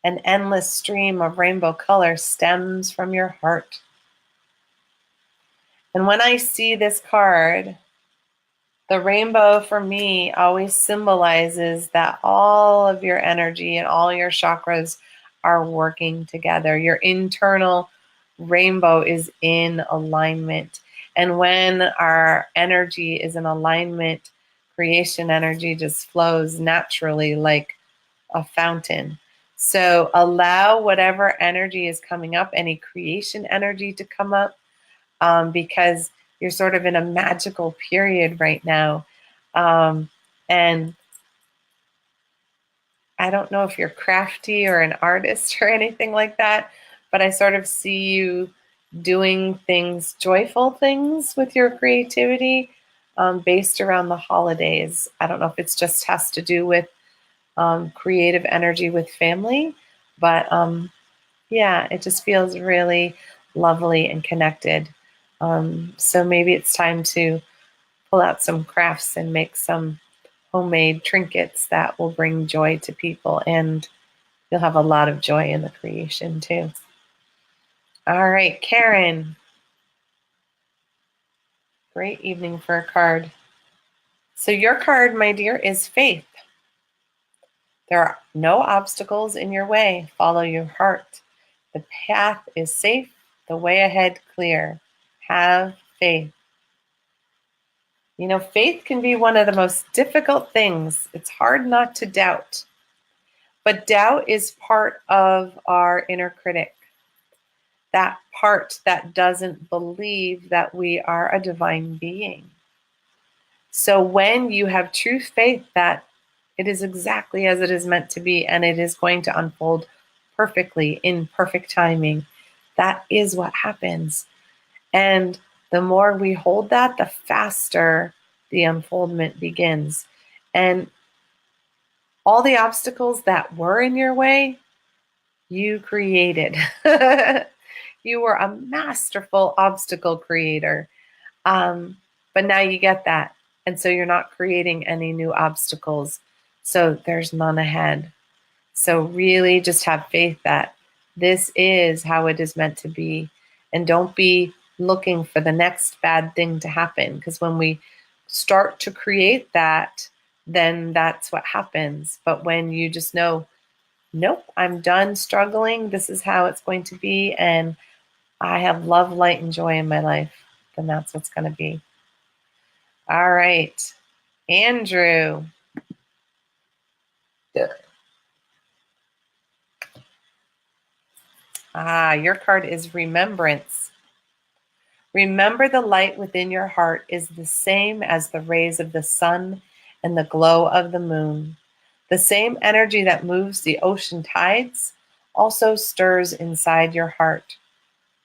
An endless stream of rainbow color stems from your heart. And when I see this card, the rainbow for me always symbolizes that all of your energy and all your chakras are working together. Your internal rainbow is in alignment. And when our energy is in alignment, creation energy just flows naturally like a fountain. So allow whatever energy is coming up, any creation energy to come up, because you're sort of in a magical period right now. And I don't know if you're crafty or an artist or anything like that, but I sort of see you doing things, joyful things with your creativity based around the holidays. I don't know if it's just has to do with creative energy with family, but yeah, it just feels really lovely and connected. So maybe it's time to pull out some crafts and make some homemade trinkets that will bring joy to people, and you'll have a lot of joy in the creation too. All right, Karen. Great evening for a card. So your card, my dear, is Faith. There are no obstacles in your way. Follow your heart. The path is safe, the way ahead clear. Have faith. You know, faith can be one of the most difficult things. It's hard not to doubt. But doubt is part of our inner critic. That part that doesn't believe that we are a divine being. So when you have true faith that it is exactly as it is meant to be and it is going to unfold perfectly in perfect timing, that is what happens. And the more we hold that, the faster the unfoldment begins. And all the obstacles that were in your way, you created. You were a masterful obstacle creator. But now you get that. And so you're not creating any new obstacles. So there's none ahead. So really just have faith that this is how it is meant to be. And don't be looking for the next bad thing to happen. Because when we start to create that, then that's what happens. But when you just know, nope, I'm done struggling. This is how it's going to be. And I have love, light, and joy in my life. Then that's what's going to be. All right. Andrew. Yeah. Your card is Remembrance. Remember, the light within your heart is the same as the rays of the sun and the glow of the moon. The same energy that moves the ocean tides also stirs inside your heart.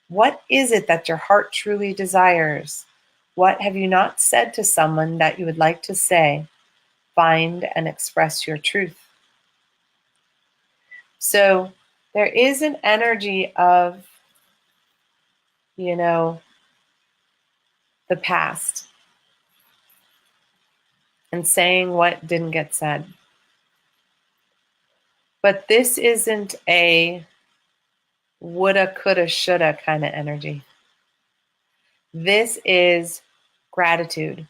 What is it that your heart truly desires? What have you not said to someone that you would like to say? Find and express your truth. So there is an energy of, the past and saying what didn't get said. But this isn't a woulda, coulda, shoulda kind of energy. This is gratitude.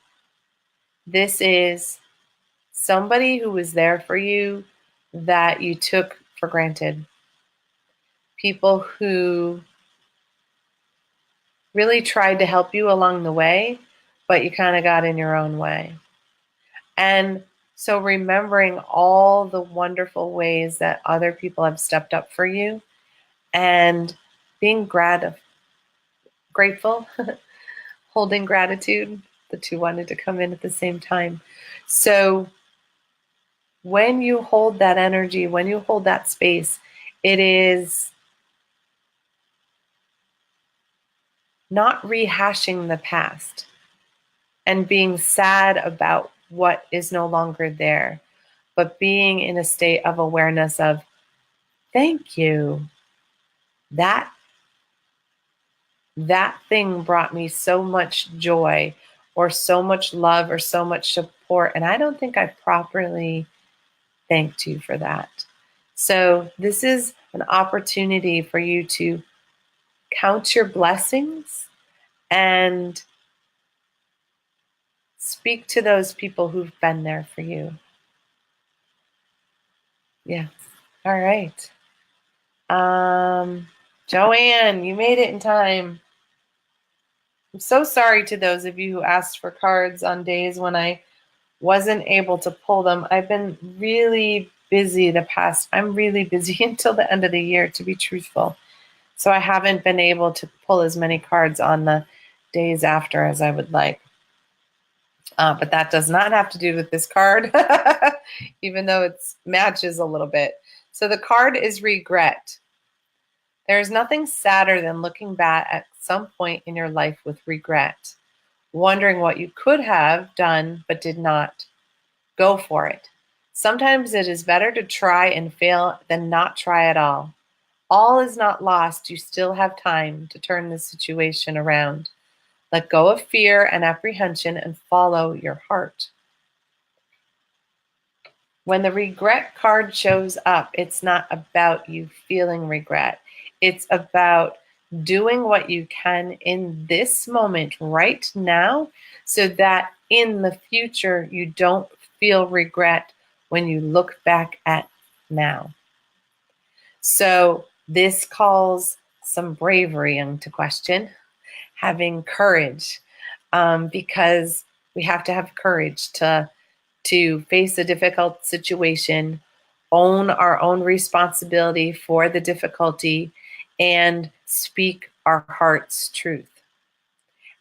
This is somebody who was there for you that you took for granted. People who really tried to help you along the way, but you kind of got in your own way. And so remembering all the wonderful ways that other people have stepped up for you and being grateful, holding gratitude. The two wanted to come in at the same time. So when you hold that energy, when you hold that space, it is not rehashing the past and being sad about what is no longer there, but being in a state of awareness of, thank you. That thing brought me so much joy or so much love or so much support. And I don't think I properly thanked you for that. So this is an opportunity for you to count your blessings and speak to those people who've been there for you. Yes. All right. Joanne, you made it in time. I'm so sorry to those of you who asked for cards on days when I wasn't able to pull them. I've been really busy I'm really busy until the end of the year, to be truthful. So I haven't been able to pull as many cards on the days after as I would like. But that does not have to do with this card, even though it matches a little bit. So the card is regret. There is nothing sadder than looking back at some point in your life with regret, wondering what you could have done but did not. Go for it. Sometimes it is better to try and fail than not try at all. All is not lost. You still have time to turn the situation around. Let go of fear and apprehension and follow your heart. When the regret card shows up, it's not about you feeling regret. It's about doing what you can in this moment right now so that in the future you don't feel regret when you look back at now. So this calls some bravery into question, having courage, because we have to have courage to face a difficult situation, own our own responsibility for the difficulty, and speak our heart's truth.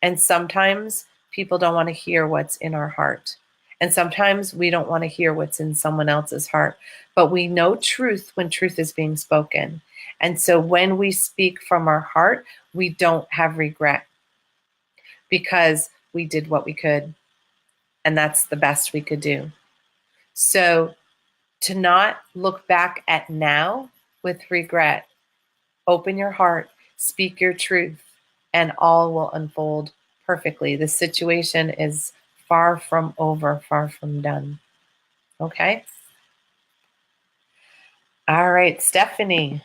And sometimes people don't want to hear what's in our heart. And sometimes we don't want to hear what's in someone else's heart. But we know truth when truth is being spoken. And so when we speak from our heart, we don't have regret because we did what we could. And that's the best we could do. So to not look back at now with regret, open your heart, speak your truth, and all will unfold perfectly. The situation is far from over, far from done. Okay? All right, Stephanie.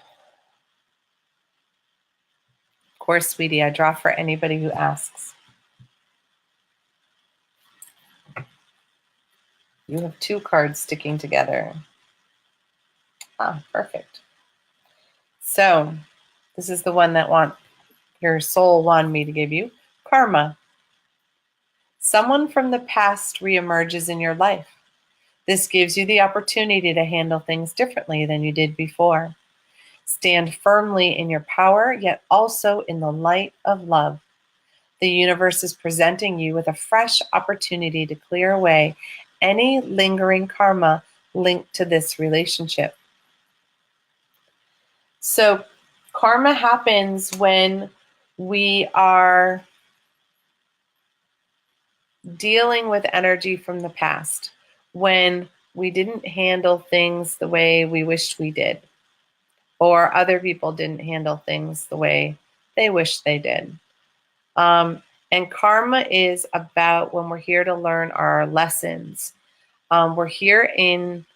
Of course, sweetie, I draw for anybody who asks. You have two cards sticking together. Perfect. So this is the one that your soul wanted me to give you. Karma. Someone from the past reemerges in your life. This gives you the opportunity to handle things differently than you did before. Stand firmly in your power, yet also in the light of love. The universe is presenting you with a fresh opportunity to clear away any lingering karma linked to this relationship. So, karma happens when we are dealing with energy from the past, when we didn't handle things the way we wished we did, or other people didn't handle things the way they wish they did. And karma is about when we're here to learn our lessons. We're here in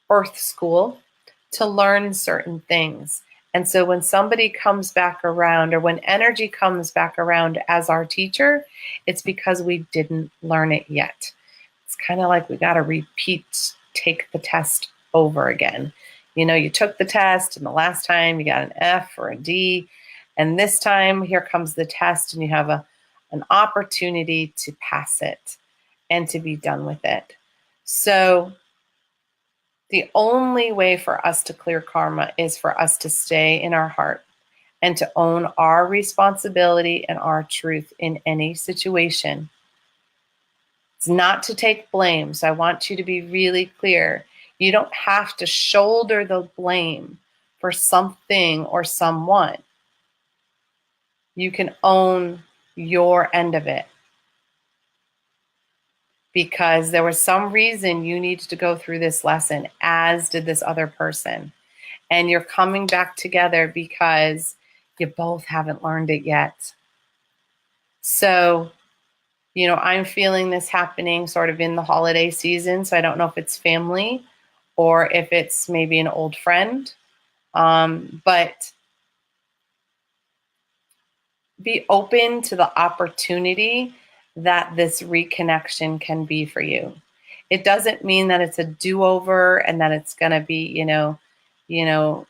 Earth School to learn certain things. And so when somebody comes back around, or when energy comes back around as our teacher, it's because we didn't learn it yet. It's kind of like we got to take the test over again. You know, you took the test and the last time you got an F or a D, and this time here comes the test and you have an opportunity to pass it and to be done with it. So the only way for us to clear karma is for us to stay in our heart and to own our responsibility and our truth in any situation. It's not to take blame. So I want you to be really clear. You don't have to shoulder the blame for something or someone. You can own your end of it, because there was some reason you needed to go through this lesson, as did this other person. And you're coming back together because you both haven't learned it yet. So, you know, I'm feeling this happening sort of in the holiday season. So I don't know if it's family or if it's maybe an old friend. But be open to the opportunity that this reconnection can be for you. It doesn't mean that it's a do-over and that it's going to be, you know,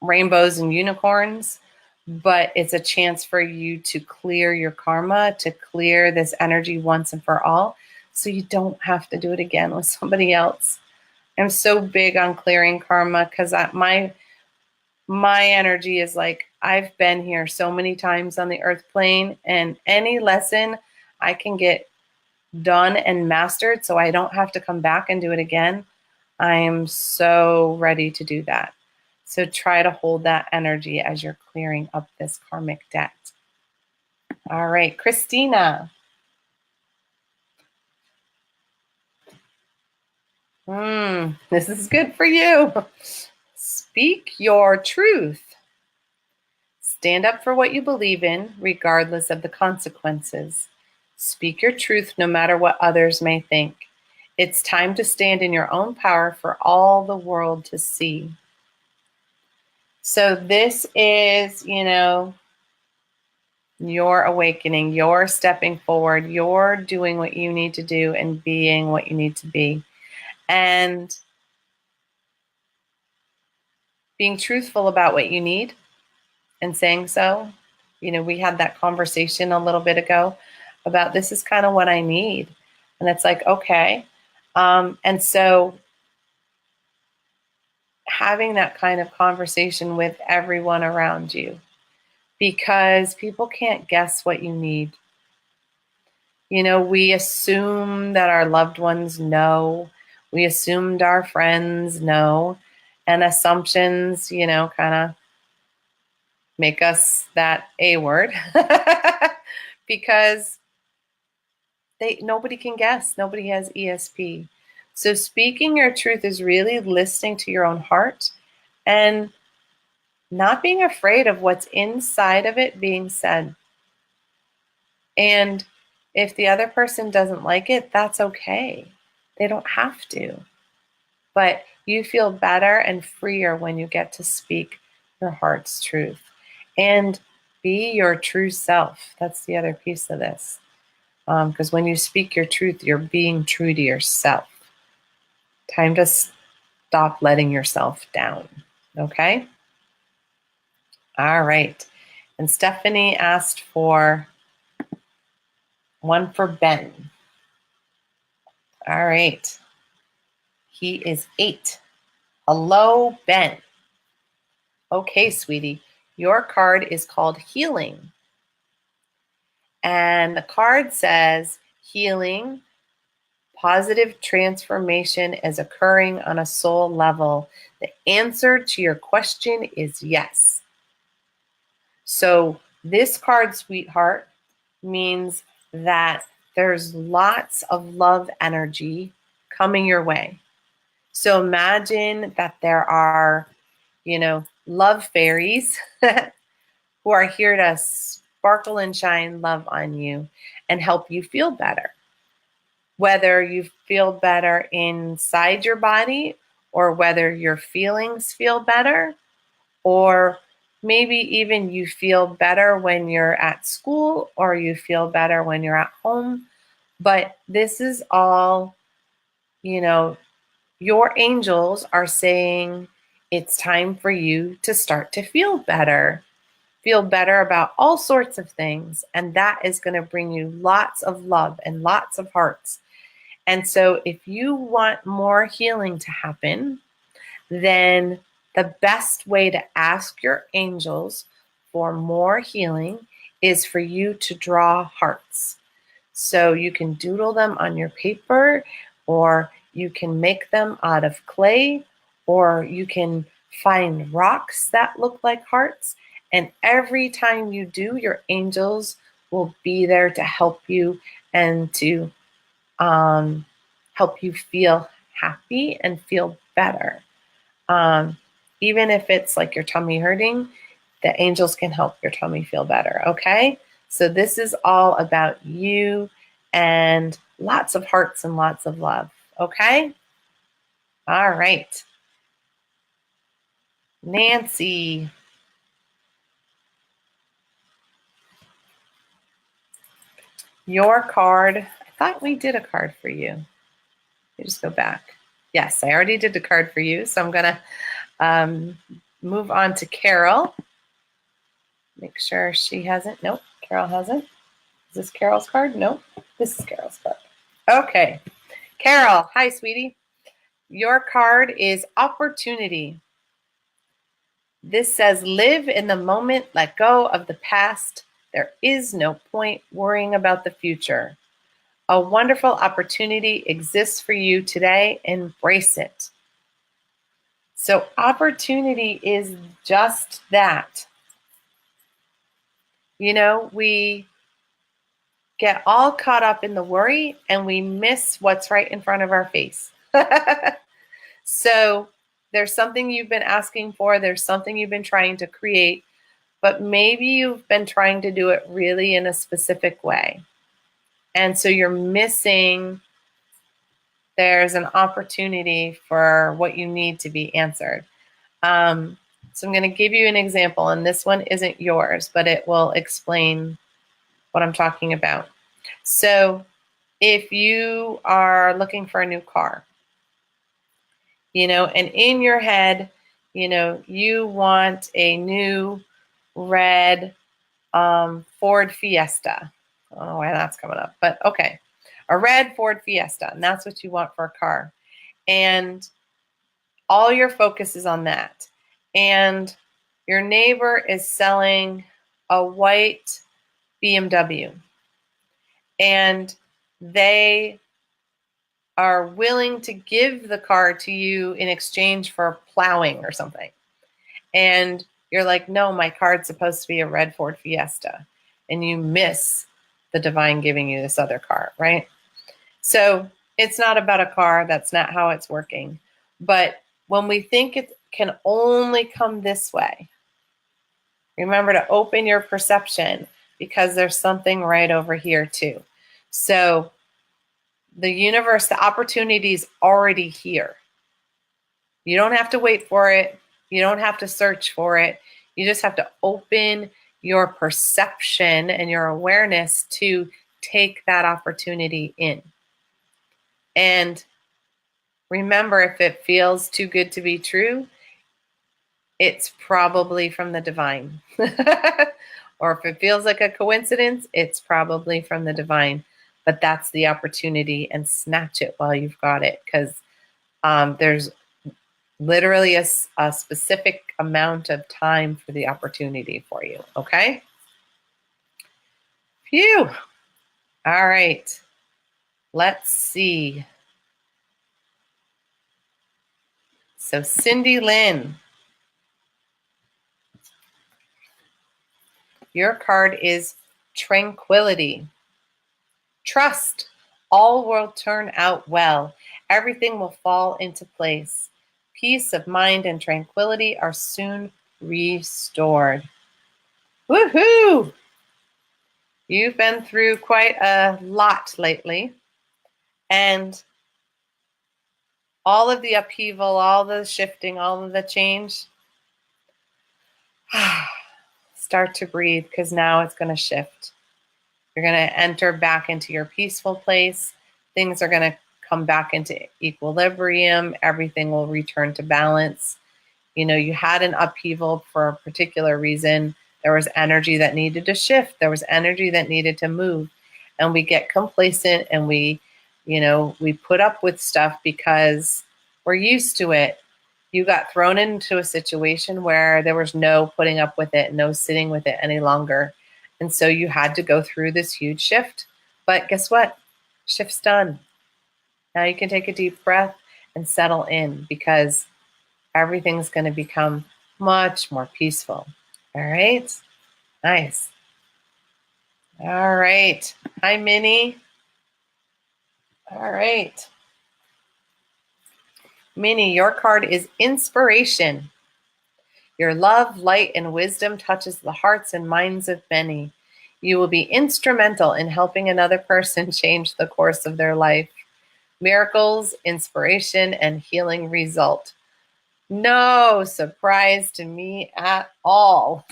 rainbows and unicorns, but it's a chance for you to clear your karma, to clear this energy once and for all, so you don't have to do it again with somebody else. I'm so big on clearing karma because my energy is like, I've been here so many times on the earth plane, and any lesson I can get done and mastered so I don't have to come back and do it again, I am so ready to do that. So try to hold that energy as you're clearing up this karmic debt. All right, Christina. This is good for you. Speak your truth. Stand up for what you believe in, regardless of the consequences. Speak your truth no matter what others may think. It's time to stand in your own power for all the world to see. So this is, you know, your awakening, you're stepping forward, you're doing what you need to do and being what you need to be. And being truthful about what you need and saying so. You know, we had that conversation a little bit ago about this is kind of what I need. And it's like, okay. And so having that kind of conversation with everyone around you, because people can't guess what you need. You know, we assume that our loved ones know. We assumed our friends know. And assumptions, you know, kind of make us that A word because nobody can guess. Nobody has ESP. So speaking your truth is really listening to your own heart and not being afraid of what's inside of it being said. And if the other person doesn't like it, that's okay. They don't have to. But you feel better and freer when you get to speak your heart's truth. And be your true self. That's the other piece of this. Because when you speak your truth, you're being true to yourself. Time to stop letting yourself down. Okay? All right. And Stephanie asked for One for Ben. All right. He is 8. Hello, Ben. Okay, sweetie. Your card is called Healing. And the card says healing, positive transformation is occurring on a soul level. The answer to your question is yes. So this card, sweetheart, means that there's lots of love energy coming your way. So imagine that there are, love fairies who are here to sparkle and shine love on you and help you feel better. Whether you feel better inside your body or whether your feelings feel better, or maybe even you feel better when you're at school or you feel better when you're at home. But this is all, your angels are saying it's time for you to start to feel better about all sorts of things. And that is going to bring you lots of love and lots of hearts. And so if you want more healing to happen, then the best way to ask your angels for more healing is for you to draw hearts. So you can doodle them on your paper, or you can make them out of clay, or you can find rocks that look like hearts. And every time you do, your angels will be there to help you and to help you feel happy and feel better. Even if it's like your tummy hurting, the angels can help your tummy feel better, okay? So this is all about you and lots of hearts and lots of love, okay? All right. Nancy. Your card, I thought we did a card for you. Let me just go back. Yes, I already did the card for you, so I'm gonna move on to Carol. Make sure she hasn't. Nope, Carol hasn't. Is this Carol's card? Nope, this is Carol's card. Okay, Carol, hi, sweetie. Your card is Opportunity. This says, live in the moment, let go of the past. There is no point worrying about the future. A wonderful opportunity exists for you today. Embrace it. So opportunity is just that. We get all caught up in the worry and we miss what's right in front of our face. So there's something you've been asking for, there's something you've been trying to create, but maybe you've been trying to do it really in a specific way. And so you're missing, there's an opportunity for what you need to be answered. So I'm going to give you an example, and this one isn't yours, but it will explain what I'm talking about. So if you are looking for a new car, and in your head, you want a new red Ford Fiesta. I don't know why that's coming up, but okay. A red Ford Fiesta, and that's what you want for a car. And all your focus is on that. And your neighbor is selling a white BMW. And they are willing to give the car to you in exchange for plowing or something. And you're like, no, my car's supposed to be a red Ford Fiesta. And you miss the divine giving you this other car, right? So it's not about a car. That's not how it's working. But when we think it can only come this way, remember to open your perception, because there's something right over here too. So the universe, the opportunity is already here. You don't have to wait for it. You don't have to search for it. You just have to open your perception and your awareness to take that opportunity in. And remember, if it feels too good to be true, it's probably from the divine. Or if it feels like a coincidence, it's probably from the divine. but that's the opportunity, and snatch it while you've got it, because there's literally a specific amount of time for the opportunity for you, okay? Phew. All right. Let's see. So Cindy Lynn, your card is Tranquility. Trust. All will turn out well. Everything will fall into place. Peace of mind and tranquility are soon restored. Woohoo! You've been through quite a lot lately, and all of the upheaval, all the shifting, all of the change, start to breathe, because now it's going to shift. You're going to enter back into your peaceful place. Things are going to come back into equilibrium. Everything will return to balance. You know, you had an upheaval for a particular reason. There was energy that needed to shift. There was energy that needed to move. And we get complacent, and we put up with stuff because we're used to it. You got thrown into a situation where there was no putting up with it, no sitting with it any longer. And so you had to go through this huge shift. But guess what? Shift's done. Now you can take a deep breath and settle in, because everything's going to become much more peaceful. All right? Nice. All right. Hi, Minnie. All right. Minnie, your card is Inspiration. Your love, light, and wisdom touches the hearts and minds of many. You will be instrumental in helping another person change the course of their life. Miracles, inspiration, and healing result. No surprise to me at all.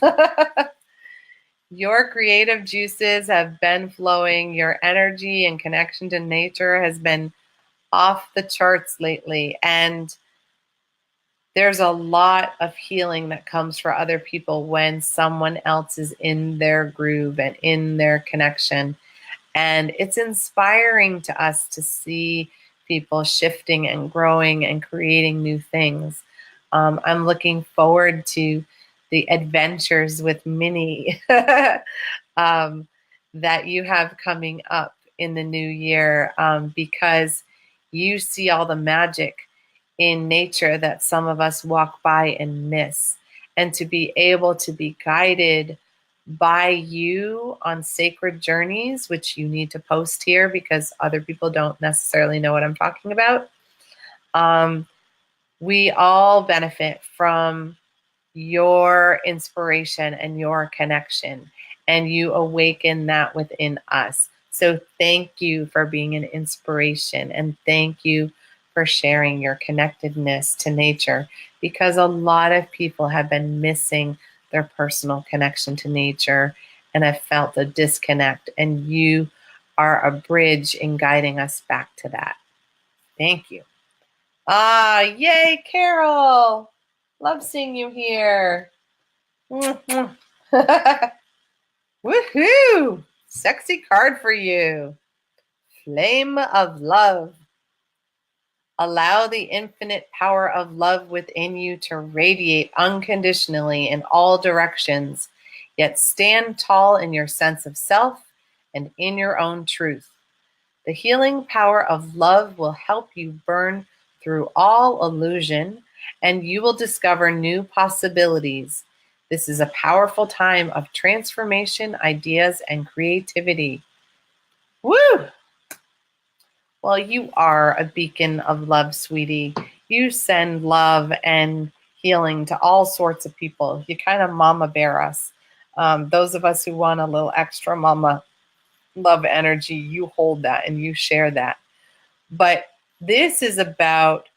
Your creative juices have been flowing. Your energy and connection to nature has been off the charts lately. And there's a lot of healing that comes for other people when someone else is in their groove and in their connection. And it's inspiring to us to see people shifting and growing and creating new things. I'm looking forward to the adventures with Minnie that you have coming up in the new year, because you see all the magic in nature that some of us walk by and miss. And to be able to be guided by you on sacred journeys, which you need to post here because other people don't necessarily know what I'm talking about. We all benefit from your inspiration and your connection, and you awaken that within us. So thank you for being an inspiration, and thank you for sharing your connectedness to nature, because a lot of people have been missing their personal connection to nature and have felt a disconnect, and you are a bridge in guiding us back to that. Thank you. Yay, Carol. Love seeing you here. Woohoo! Sexy card for you. Flame of love. Allow the infinite power of love within you to radiate unconditionally in all directions, yet stand tall in your sense of self and in your own truth. The healing power of love will help you burn through all illusion, and you will discover new possibilities. This is a powerful time of transformation, ideas, and creativity. Woo! Well, you are a beacon of love, sweetie. You send love and healing to all sorts of people. You kind of mama bear us. Those of us who want a little extra mama love energy, you hold that and you share that. But this is about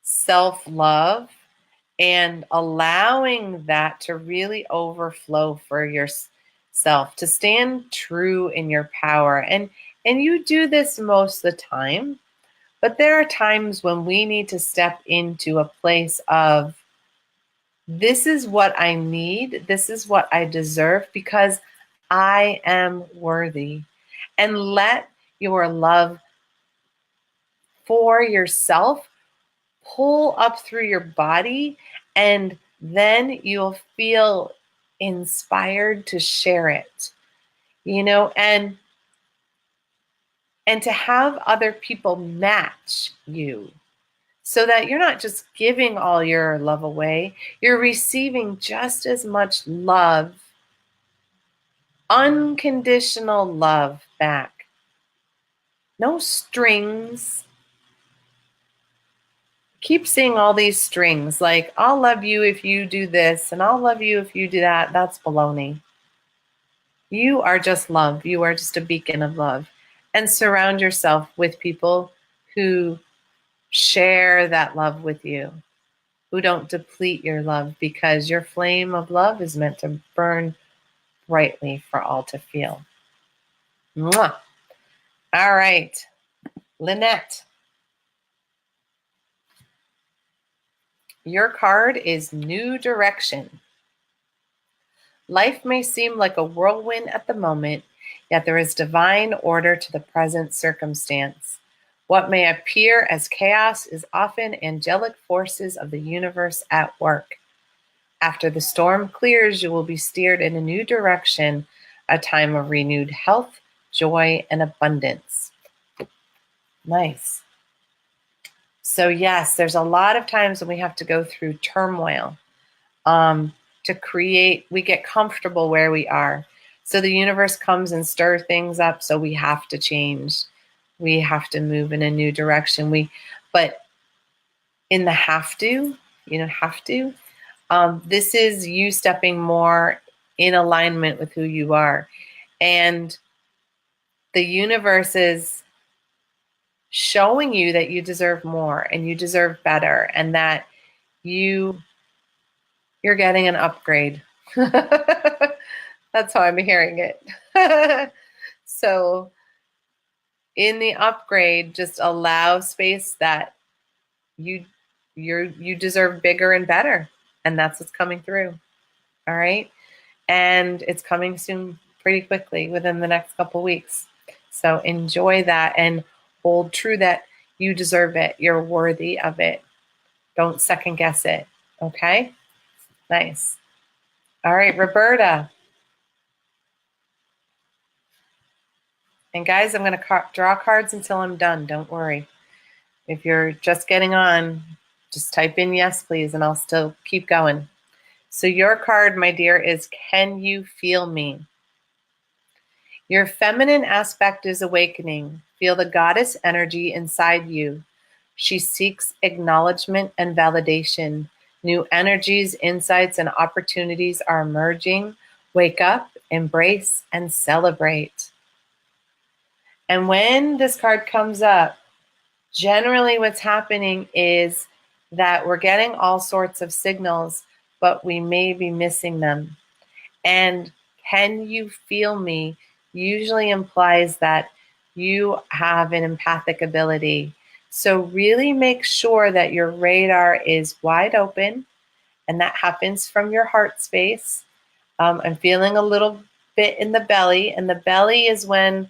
self-love and allowing that to really overflow for yourself, to stand true in your power. And you do this most of the time, but there are times when we need to step into a place of, this is what I need, this is what I deserve, because I am worthy. and let your love for yourself pull up through your body, and then you'll feel inspired to share it, and to have other people match you, so that you're not just giving all your love away, you're receiving just as much love, unconditional love back. No strings. Keep seeing all these strings, like, I'll love you if you do this, and I'll love you if you do that. That's baloney. You are just love. You are just a beacon of love. And surround yourself with people who share that love with you, who don't deplete your love, because your flame of love is meant to burn brightly for all to feel. Mwah. All right, Lynette. Your card is New Direction. Life may seem like a whirlwind at the moment, yet there is divine order to the present circumstance. What may appear as chaos is often angelic forces of the universe at work. After the storm clears, you will be steered in a new direction, a time of renewed health, joy, and abundance. Nice. So yes, there's a lot of times when we have to go through turmoil to create, we get comfortable where we are. So the universe comes and stirs things up, so we have to change. We have to move in a new direction. But in the have to, this is you stepping more in alignment with who you are. And the universe is showing you that you deserve more and you deserve better, and that you're getting an upgrade. That's how I'm hearing it. So in the upgrade, just allow space that you deserve bigger and better. And that's what's coming through. All right. And it's coming soon, pretty quickly, within the next couple weeks. So enjoy that and hold true that you deserve it. You're worthy of it. Don't second guess it. Okay. Nice. All right, Roberta. And guys, I'm going to draw cards until I'm done. Don't worry. If you're just getting on, just type in yes, please, and I'll still keep going. So your card, my dear, is Can You Feel Me? Your feminine aspect is awakening. Feel the goddess energy inside you. She seeks acknowledgement and validation. New energies, insights, and opportunities are emerging. Wake up, embrace, and celebrate. And when this card comes up, generally what's happening is that we're getting all sorts of signals, but we may be missing them. And Can You Feel Me usually implies that you have an empathic ability. So really make sure that your radar is wide open, and that happens from your heart space. I'm feeling a little bit in the belly, and the belly is when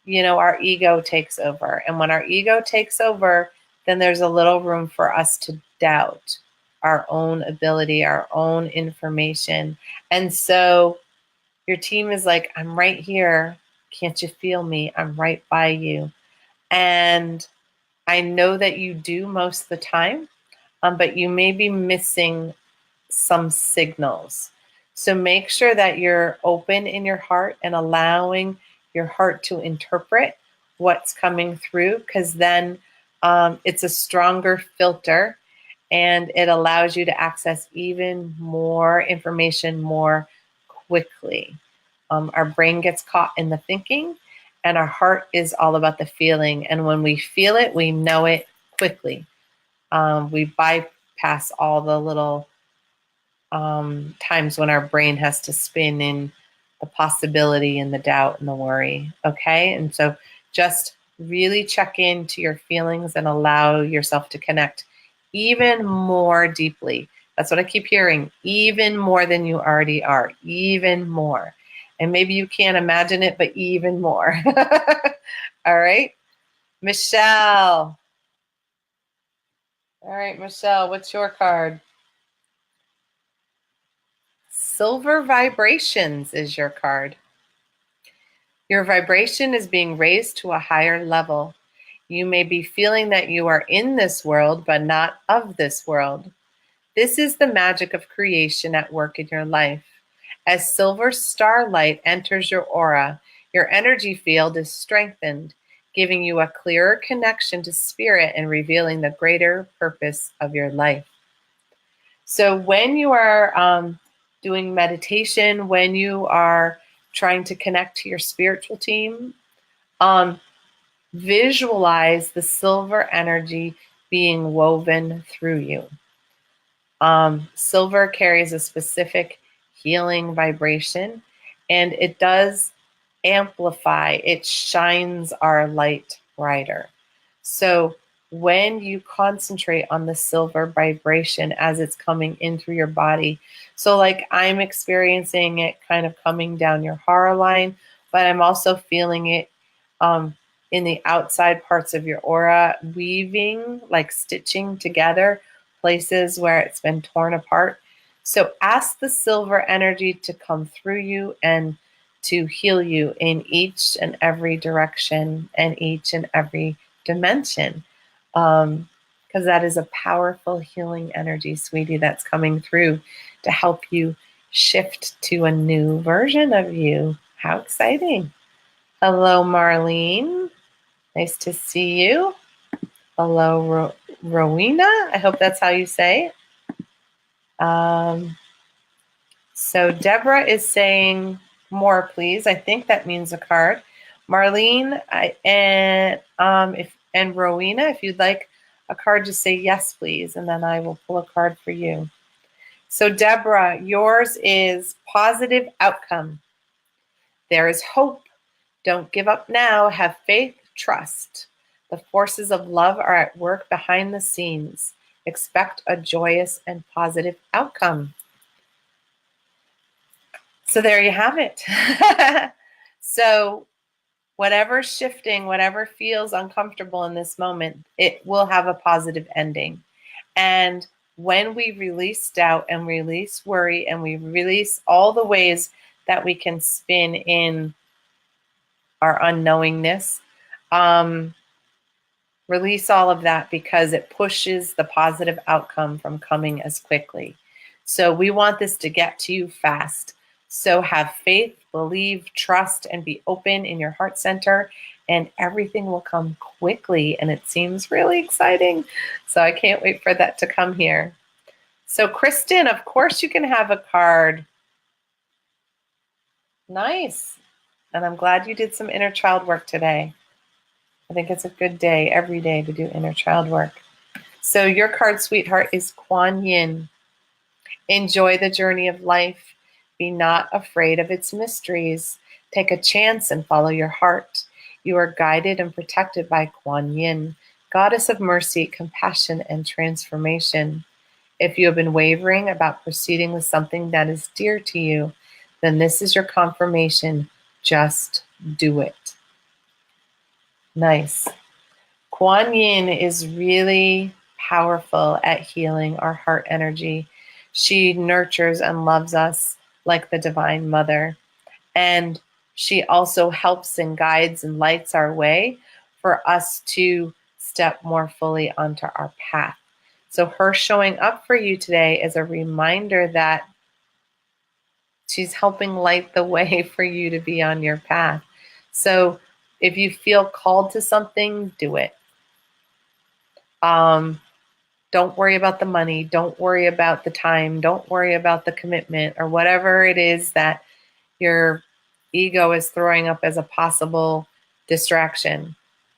our ego takes over. And when our ego takes over, then there's a little room for us to doubt our own ability, our own information. And so your team is like, I'm right here. Can't you feel me? I'm right by you. And I know that you do most of the time, but you may be missing some signals. So make sure that you're open in your heart and allowing your heart to interpret what's coming through, because then it's a stronger filter and it allows you to access even more information more quickly. Our brain gets caught in the thinking, and our heart is all about the feeling. And when we feel it, we know it quickly. We bypass all the little times when our brain has to spin in the possibility and the doubt and the worry. Okay. And so just really check into your feelings and allow yourself to connect even more deeply. That's what I keep hearing. Even more than you already are. Even more. And maybe you can't imagine it, but even more. All right. Michelle. All right, Michelle, what's your card? Silver Vibrations is your card. Your vibration is being raised to a higher level. You may be feeling that you are in this world, but not of this world. This is the magic of creation at work in your life. As silver starlight enters your aura, your energy field is strengthened, giving you a clearer connection to spirit and revealing the greater purpose of your life. So when you are doing meditation, when you are trying to connect to your spiritual team, visualize the silver energy being woven through you. Silver carries a specific healing vibration, and it does amplify, it shines our light brighter. So when you concentrate on the silver vibration as it's coming in through your body, so like I'm experiencing it kind of coming down your hara line, but I'm also feeling it in the outside parts of your aura, weaving, like stitching together places where it's been torn apart. So ask the silver energy to come through you and to heal you in each and every direction and each and every dimension. Because that is a powerful healing energy, sweetie, that's coming through to help you shift to a new version of you. How exciting. Hello, Marlene. Nice to see you. Hello, Rowena. I hope that's how you say it. So Deborah is saying more, please. I think that means a card. Marlene and Rowena, if you'd like a card, just say yes, please, and then I will pull a card for you. So Deborah, yours is positive outcome. There is hope. Don't give up now. Have faith, trust. The forces of love are at work behind the scenes. Expect a joyous and positive outcome. So there you have it. So whatever's shifting, whatever feels uncomfortable in this moment, it will have a positive ending. And when we release doubt and release worry and we release all the ways that we can spin in our unknowingness, release all of that, because it pushes the positive outcome from coming as quickly. So we want this to get to you fast. So have faith, believe, trust, and be open in your heart center, and everything will come quickly. And it seems really exciting. So I can't wait for that to come here. So Kristen, of course you can have a card. Nice. And I'm glad you did some inner child work today. I think it's a good day every day to do inner child work. So your card, sweetheart, is Kuan Yin. Enjoy the journey of life. Be not afraid of its mysteries. Take a chance and follow your heart. You are guided and protected by Kuan Yin, goddess of mercy, compassion, and transformation. If you have been wavering about proceeding with something that is dear to you, then this is your confirmation. Just do it. Nice. Kuan Yin is really powerful at healing our heart energy. She nurtures and loves us like the Divine Mother. And she also helps and guides and lights our way for us to step more fully onto our path. So her showing up for you today is a reminder that she's helping light the way for you to be on your path. So if you feel called to something, do it. Don't worry about the money. Don't worry about the time. Don't worry about the commitment or whatever it is that your ego is throwing up as a possible distraction.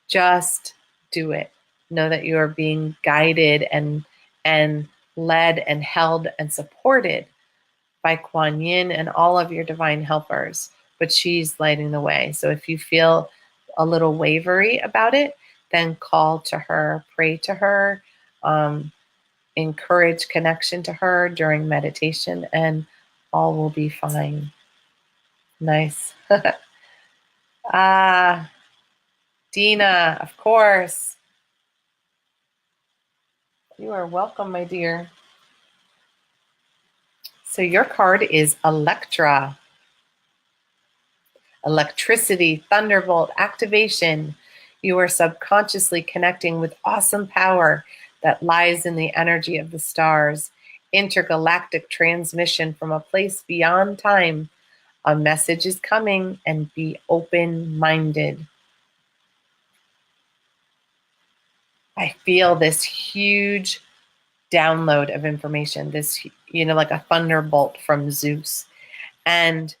Just do it. Know that you are being guided and led and held and supported by Kuan Yin and all of your divine helpers, but she's lighting the way. So if you feel a little wavery about it, then call to her, pray to her, encourage connection to her during meditation, and all will be fine. Nice. Ah, Dina, of course. You are welcome, my dear. So your card is Electra. Electricity, thunderbolt, activation. You are subconsciously connecting with awesome power that lies in the energy of the stars. Intergalactic transmission from a place beyond time. A message is coming, and be open-minded. I feel this huge download of information, this, like a thunderbolt from Zeus. And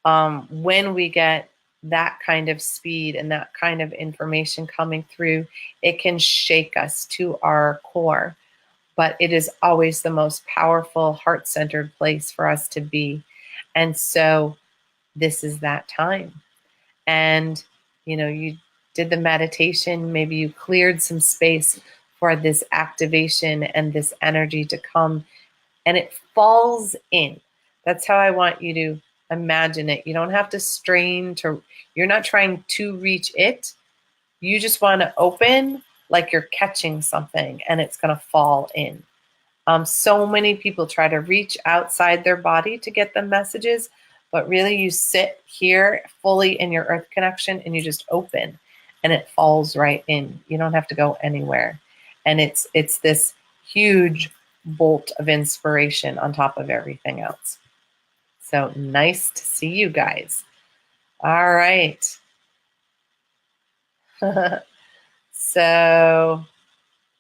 when we get that kind of speed and that kind of information coming through, it can shake us to our core. But it is always the most powerful, heart-centered place for us to be. And so this is that time. And, you did the meditation, maybe you cleared some space for this activation and this energy to come, and it falls in. That's how I want you to imagine it. You don't have to strain you're not trying to reach it. You just want to open like you're catching something, and it's going to fall in. So many people try to reach outside their body to get the messages, but really you sit here fully in your earth connection and you just open, and it falls right in. You don't have to go anywhere. And it's this huge bolt of inspiration on top of everything else. So nice to see you guys. All right. So,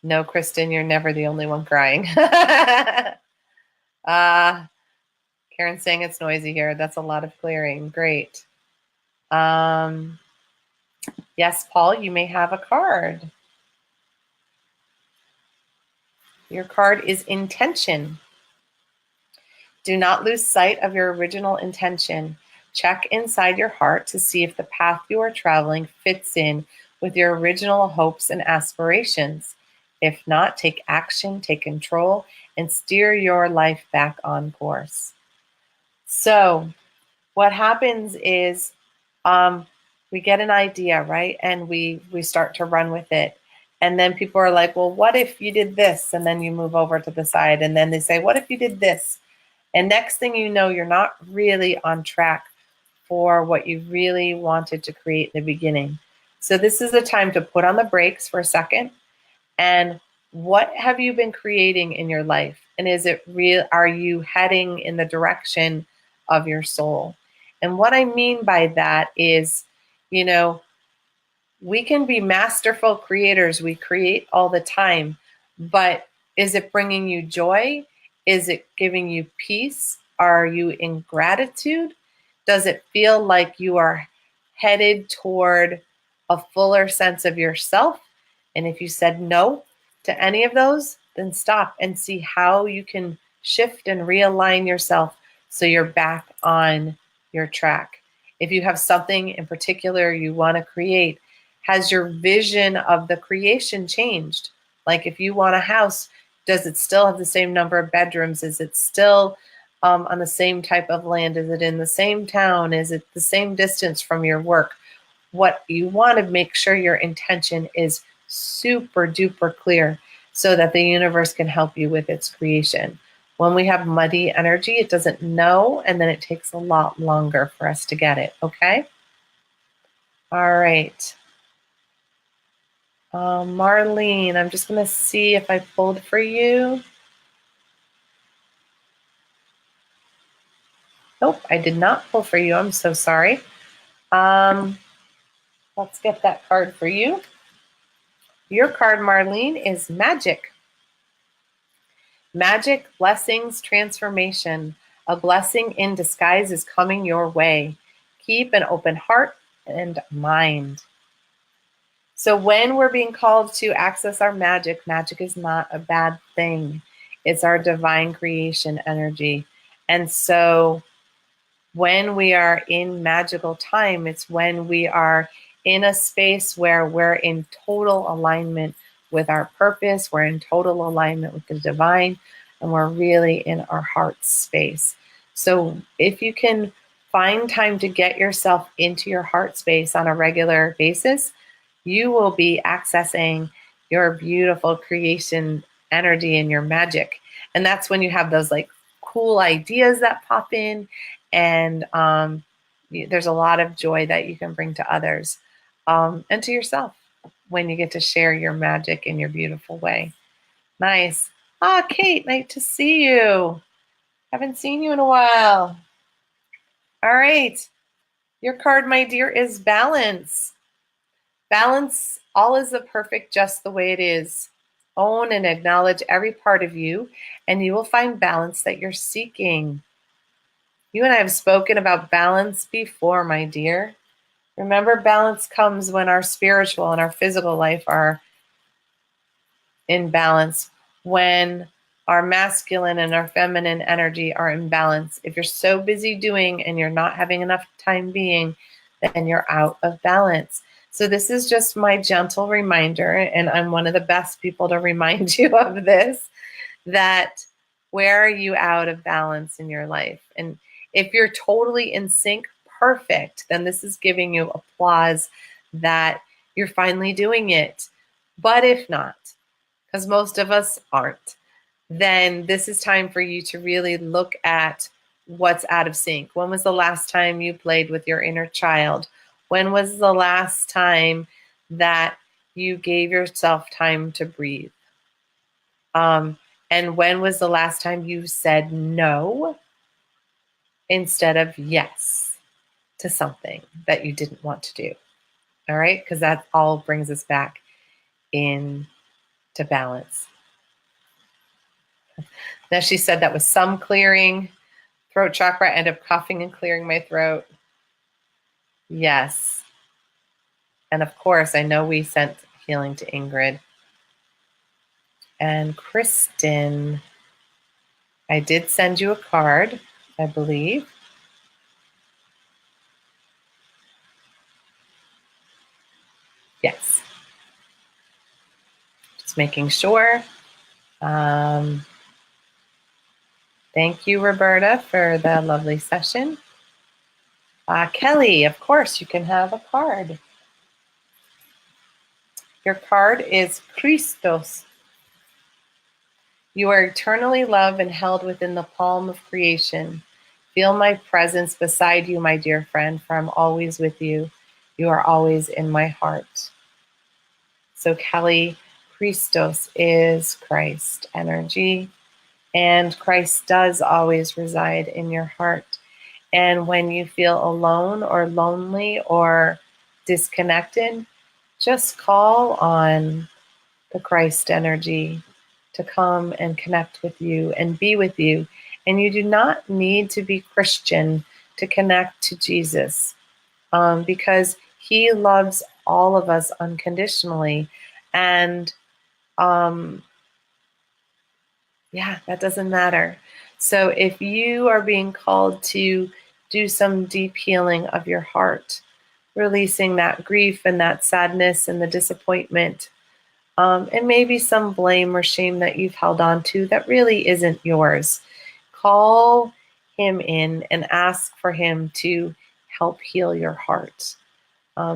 no, Kristen, you're never the only one crying. Karen's saying it's noisy here. That's a lot of clearing. Great. Yes, Paul, you may have a card. Your card is intention. Do not lose sight of your original intention. Check inside your heart to see if the path you are traveling fits in with your original hopes and aspirations. If not, take action, take control, and steer your life back on course. So what happens is we get an idea, right? And we start to run with it. And then people are like, well, what if you did this? And then you move over to the side. And then they say, what if you did this? And next thing you know, you're not really on track for what you really wanted to create in the beginning. So this is a time to put on the brakes for a second. And what have you been creating in your life? And is it real? Are you heading in the direction of your soul? And what I mean by that is, we can be masterful creators. We create all the time, but is it bringing you joy? Is it giving you peace? Are you in gratitude? Does it feel like you are headed toward a fuller sense of yourself? And if you said no to any of those, then stop and see how you can shift and realign yourself so you're back on your track. If you have something in particular you want to create, has your vision of the creation changed? Like if you want a house, does it still have the same number of bedrooms? Is it still on the same type of land? Is it in the same town? Is it the same distance from your work? What you want to make sure your intention is super duper clear so that the universe can help you with its creation. When we have muddy energy, it doesn't know, and then it takes a lot longer for us to get it, okay? All right. Marlene, I'm just going to see if I pulled for you. Nope, I did not pull for you. I'm so sorry. Let's get that card for you. Your card, Marlene, is magic. Magic, blessings, transformation. A blessing in disguise is coming your way. Keep an open heart and mind. So when we're being called to access our magic, magic is not a bad thing. It's our divine creation energy. And so when we are in magical time, it's when we are in a space where we're in total alignment with our purpose, we're in total alignment with the divine, and we're really in our heart space. So if you can find time to get yourself into your heart space on a regular basis, you will be accessing your beautiful creation energy and your magic. And that's when you have those like cool ideas that pop in, and there's a lot of joy that you can bring to others and to yourself when you get to share your magic in your beautiful way. Nice. Ah, Kate, nice to see you. Haven't seen you in a while. All right. Your card, my dear, is balance. Balance, all is the perfect just the way it is. Own and acknowledge every part of you, and you will find balance that you're seeking. You and I have spoken about balance before, my dear. Remember, balance comes when our spiritual and our physical life are in balance, when our masculine and our feminine energy are in balance. If you're so busy doing and you're not having enough time being, then you're out of balance. So this is just my gentle reminder, and I'm one of the best people to remind you of this, that where are you out of balance in your life? And if you're totally in sync, perfect, then this is giving you applause that you're finally doing it. But if not, because most of us aren't, then this is time for you to really look at what's out of sync. When was the last time you played with your inner child? When was the last time that you gave yourself time to breathe? And when was the last time you said no instead of yes to something that you didn't want to do? All right, because that all brings us back into balance. Now, she said that was some clearing. Throat chakra, end up coughing and clearing my throat. Yes. And of course, I know we sent healing to Ingrid. And Kristen, I did send you a card, I believe. Yes. Just making sure. Thank you, Roberta, for the lovely session. Kelly, of course, you can have a card. Your card is Christos. You are eternally loved and held within the palm of creation. Feel my presence beside you, my dear friend, for I'm always with you. You are always in my heart. So Kelly, Christos is Christ energy, and Christ does always reside in your heart. And when you feel alone or lonely or disconnected, just call on the Christ energy to come and connect with you and be with you. And you do not need to be Christian to connect to Jesus, because he loves all of us unconditionally. And that doesn't matter. So if you are being called to do some deep healing of your heart, releasing that grief and that sadness and the disappointment, and maybe some blame or shame that you've held on to that really isn't yours, call him in and ask for him to help heal your heart,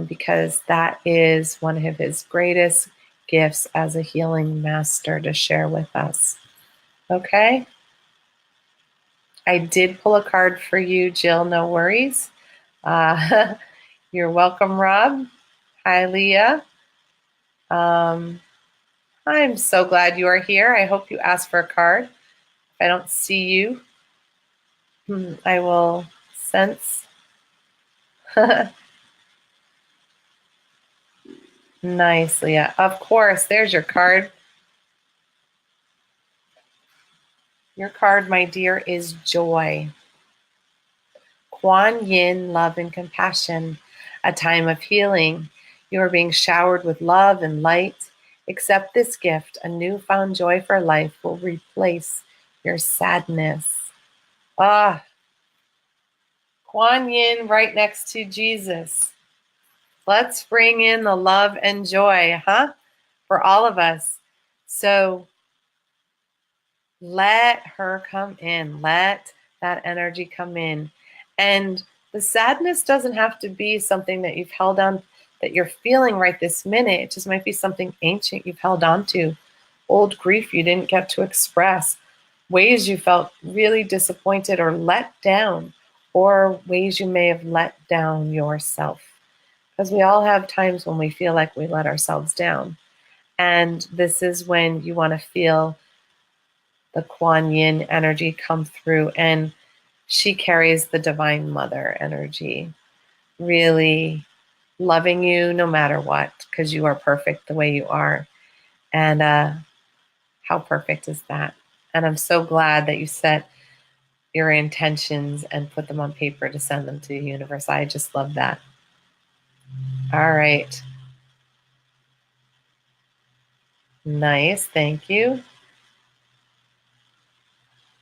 because that is one of his greatest gifts as a healing master to share with us. Okay? I did pull a card for you, Jill, no worries. You're welcome, Rob. Hi, Leah. I'm so glad you are here. I hope you asked for a card. If I don't see you, I will sense. Nice, Leah. Of course, there's your card. Your card, my dear, is joy. Kuan Yin, love and compassion, a time of healing. You are being showered with love and light. Accept this gift. A newfound joy for life will replace your sadness. Kuan Yin right next to Jesus. Let's bring in the love and joy, for all of us. So let her come in. Let that energy come in. And The sadness doesn't have to be something that you've held on, that you're feeling right this minute. It just might be something ancient you've held on to, old grief you didn't get to express, ways you felt really disappointed or let down, or ways you may have let down yourself. Because we all have times when we feel like we let ourselves down. And this is when you want to feel the Kuan Yin energy come through, and she carries the Divine Mother energy, really loving you no matter what, because you are perfect the way you are. And how perfect is that? And I'm so glad that you set your intentions and put them on paper to send them to the universe. I just love that. All right. Nice. Thank you.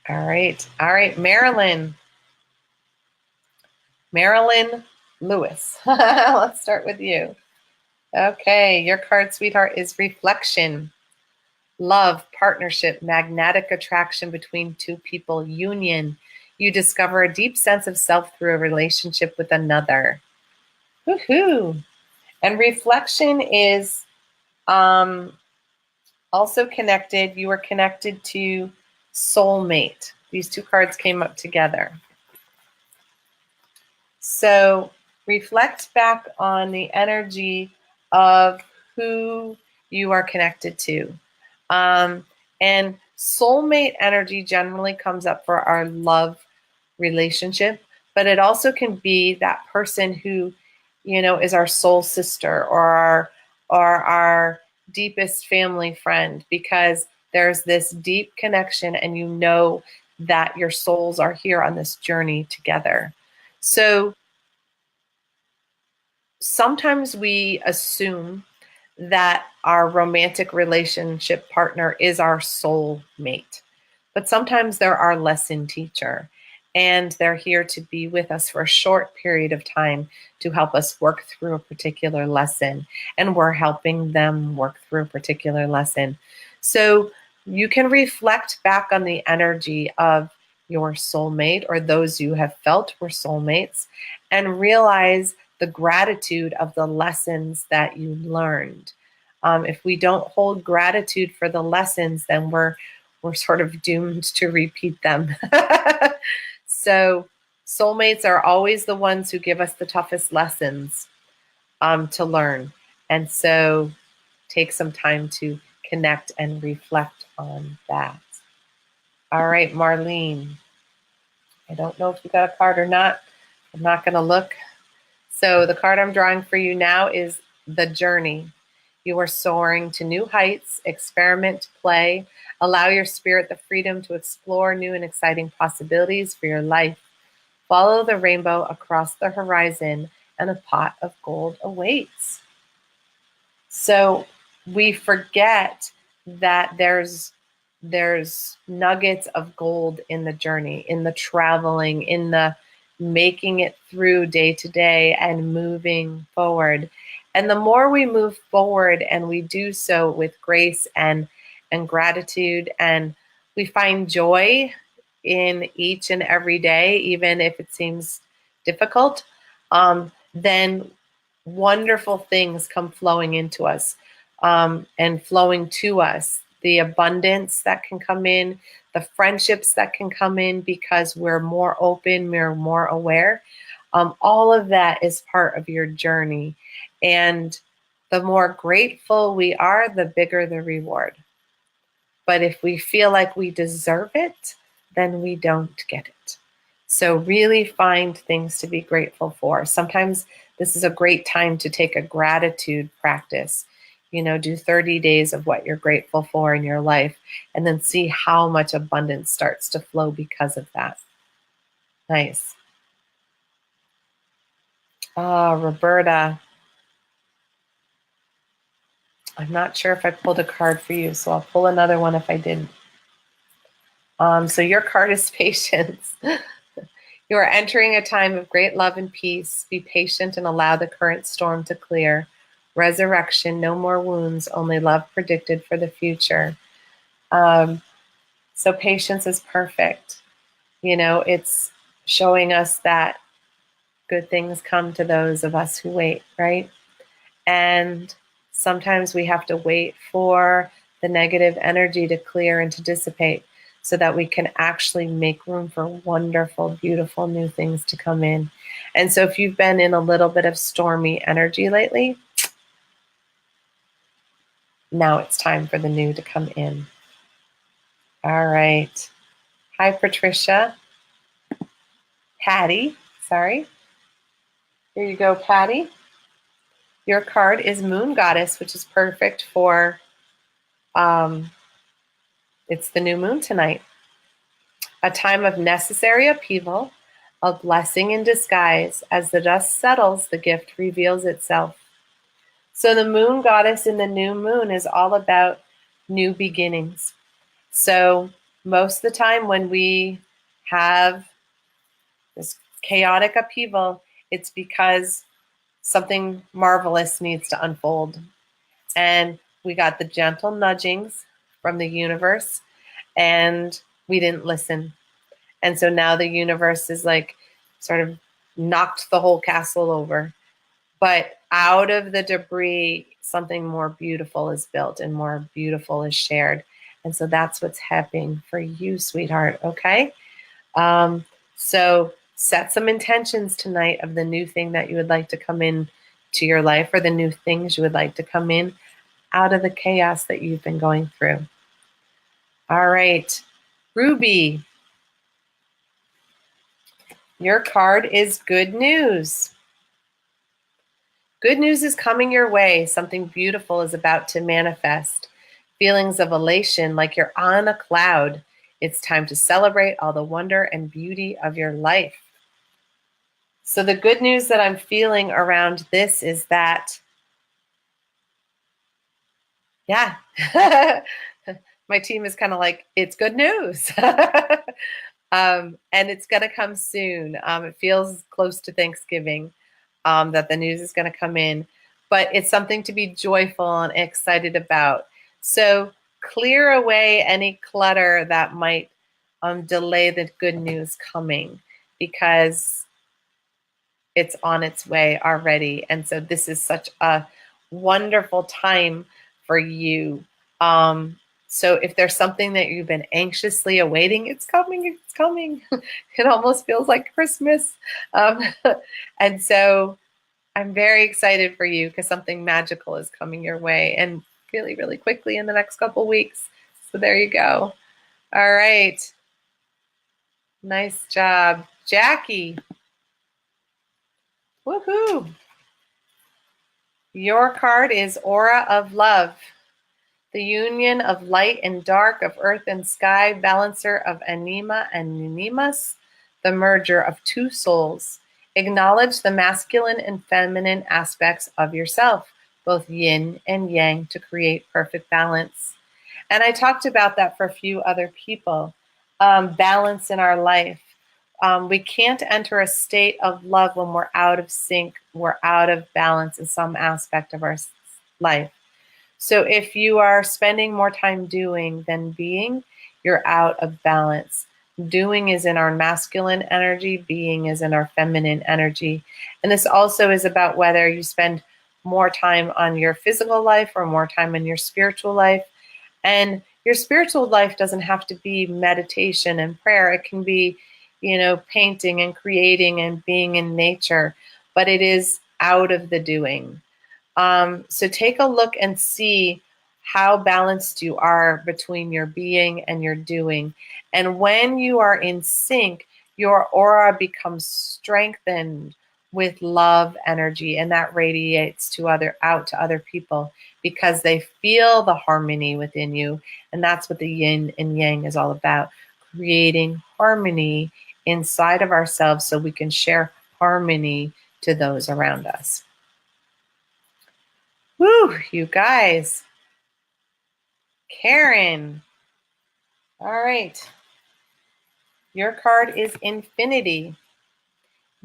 All right. All right. Marilyn Lewis. Let's start with you. Okay. Your card, sweetheart, is reflection. Love, partnership, magnetic attraction between two people, union. You discover a deep sense of self through a relationship with another. Woohoo! And reflection is also connected. You are connected to soulmate. These two cards came up together. So reflect back on the energy of who you are connected to. And soulmate energy generally comes up for our love relationship, but it also can be that person who, is our soul sister or our deepest family friend, because there's this deep connection and you know that your souls are here on this journey together. So sometimes we assume that our romantic relationship partner is our soul mate, but sometimes they're our lesson teacher, and they're here to be with us for a short period of time to help us work through a particular lesson, and we're helping them work through a particular lesson. So you can reflect back on the energy of your soulmate or those you have felt were soulmates and realize the gratitude of the lessons that you learned. If we don't hold gratitude for the lessons, then we're sort of doomed to repeat them. So soulmates are always the ones who give us the toughest lessons to learn. And so take some time to connect and reflect on that. All right, Marlene. I don't know if you got a card or not. I'm not going to look. So the card I'm drawing for you now is the journey. You are soaring to new heights, experiment, play, allow your spirit the freedom to explore new and exciting possibilities for your life. Follow the rainbow across the horizon, and a pot of gold awaits. So we forget that there's nuggets of gold in the journey, in the traveling, in the making it through day to day and moving forward. And the more we move forward and we do so with grace and gratitude, and we find joy in each and every day, even if it seems difficult, then wonderful things come flowing into us and flowing to us. The abundance that can come in, the friendships that can come in because we're more open, we're more aware. All of that is part of your journey. And the more grateful we are, the bigger the reward. But if we feel like we deserve it, then we don't get it. So really find things to be grateful for. Sometimes this is a great time to take a gratitude practice. Do 30 days of what you're grateful for in your life, and then see how much abundance starts to flow because of that. Nice. Roberta. I'm not sure if I pulled a card for you, so I'll pull another one if I didn't. So your card is patience. You are entering a time of great love and peace. Be patient and allow the current storm to clear. Resurrection, no more wounds, only love predicted for the future. So patience is perfect. It's showing us that good things come to those of us who wait, right? And sometimes we have to wait for the negative energy to clear and to dissipate so that we can actually make room for wonderful, beautiful new things to come in. And so if you've been in a little bit of stormy energy lately, now it's time for the new to come in. All right. Hi, Patricia. Patty, sorry. Here you go, Patty. Your card is Moon Goddess, which is perfect for, it's the new moon tonight. A time of necessary upheaval, a blessing in disguise. As the dust settles, the gift reveals itself. So the Moon Goddess in the new moon is all about new beginnings. So most of the time when we have this chaotic upheaval, it's because something marvelous needs to unfold. And we got the gentle nudgings from the universe, and we didn't listen. And so now the universe is like sort of knocked the whole castle over. But out of the debris, something more beautiful is built and more beautiful is shared. And so that's what's happening for you, sweetheart, okay? So set some intentions tonight of the new thing that you would like to come in to your life, or the new things you would like to come in out of the chaos that you've been going through. All right, Ruby, your card is good news. Good news is coming your way. Something beautiful is about to manifest. Feelings of elation like you're on a cloud. It's time to celebrate all the wonder and beauty of your life. So the good news that I'm feeling around this is that, yeah, my team is kind of like, it's good news. And it's going to come soon. It feels close to Thanksgiving that the news is going to come in, but it's something to be joyful and excited about. So clear away any clutter that might delay the good news coming, because it's on its way already. And so this is such a wonderful time for you. So if there's something that you've been anxiously awaiting, it's coming, it's coming. It almost feels like Christmas. And so I'm very excited for you, because something magical is coming your way, and really, really quickly in the next couple weeks. So there you go. All right. Nice job. Jackie. Woohoo! Your card is Aura of Love, the union of light and dark, of earth and sky, balancer of anima and unimas, the merger of two souls. Acknowledge the masculine and feminine aspects of yourself, both yin and yang, to create perfect balance. And I talked about that for a few other people. Balance in our life. We can't enter a state of love when we're out of sync, we're out of balance in some aspect of our life. So if you are spending more time doing than being, you're out of balance. Doing is in our masculine energy, being is in our feminine energy. And this also is about whether you spend more time on your physical life or more time in your spiritual life. And your spiritual life doesn't have to be meditation and prayer. It can be, painting and creating and being in nature, but it is out of the doing. So take a look and see how balanced you are between your being and your doing. And when you are in sync, your aura becomes strengthened with love energy, and that radiates out to other people, because they feel the harmony within you. And that's what the yin and yang is all about, creating harmony inside of ourselves so we can share harmony to those around us. Woo, you guys. Karen. All right. Your card is Infinity.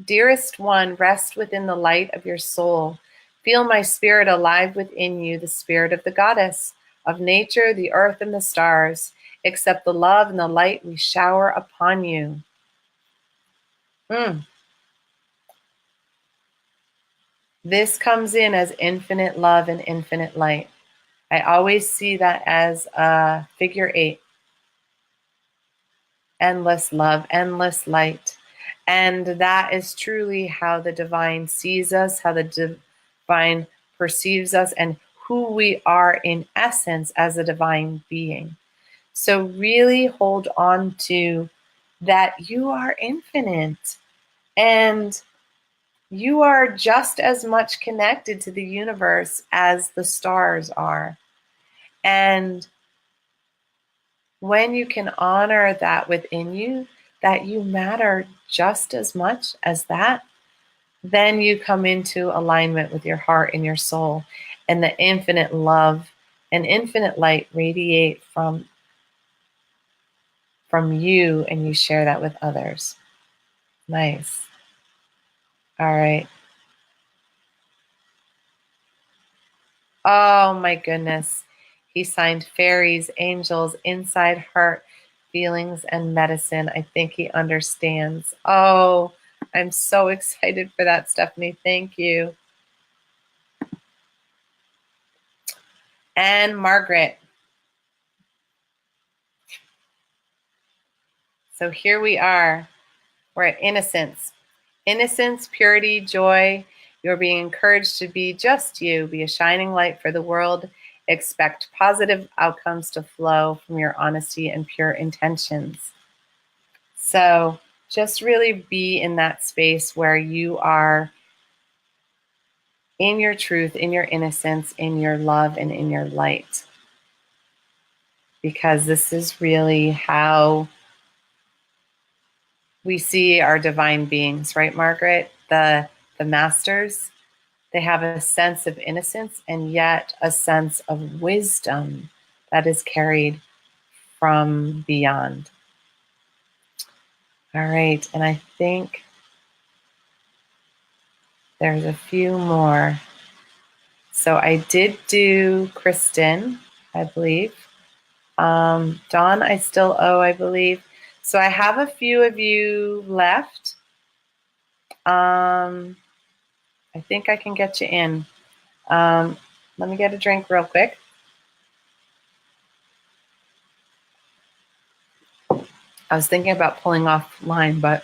Dearest one, rest within the light of your soul. Feel my spirit alive within you, the spirit of the goddess, of nature, the earth, and the stars. Accept the love and the light we shower upon you. This comes in as infinite love and infinite light. I always see that as a figure 8. Endless love, endless light. And that is truly how the divine sees us, how the divine perceives us, and who we are in essence as a divine being. So really hold on to that you are infinite and you are just as much connected to the universe as the stars are. And when you can honor that within you, that you matter just as much as that, then you come into alignment with your heart and your soul, and the infinite love and infinite light radiate from you, and you share that with others. Nice. All right. Oh my goodness. He signed fairies, angels, inside heart, feelings, and medicine. I think he understands. Oh, I'm so excited for that, Stephanie. Thank you. And Margaret. So here we are. We're at innocence. Innocence, purity, joy. You're being encouraged to be just you. Be a shining light for the world. Expect positive outcomes to flow from your honesty and pure intentions. So just really be in that space where you are in your truth, in your innocence, in your love, and in your light. Because this is really how we see our divine beings, right, Margaret? The masters, they have a sense of innocence and yet a sense of wisdom that is carried from beyond. All right, and I think there's a few more. So I did do Kristen, I believe. Dawn, I still owe, I believe. So I have a few of you left. I think I can get you in. Let me get a drink real quick. I was thinking about pulling offline, but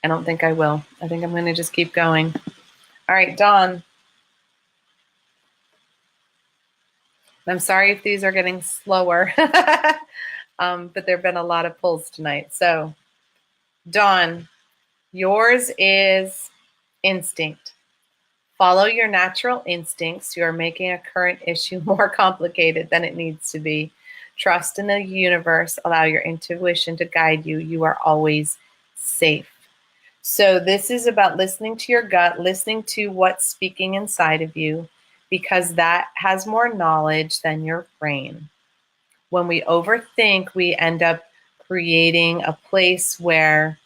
I don't think I will. I think I'm going to just keep going. All right, Dawn. I'm sorry if these are getting slower, but there have been a lot of pulls tonight. So, Dawn, yours is instinct. Follow your natural instincts. You are making a current issue more complicated than it needs to be. Trust in the universe. Allow your intuition to guide you. You are always safe. So this is about listening to your gut, listening to what's speaking inside of you, because that has more knowledge than your brain. When we overthink, we end up creating a place where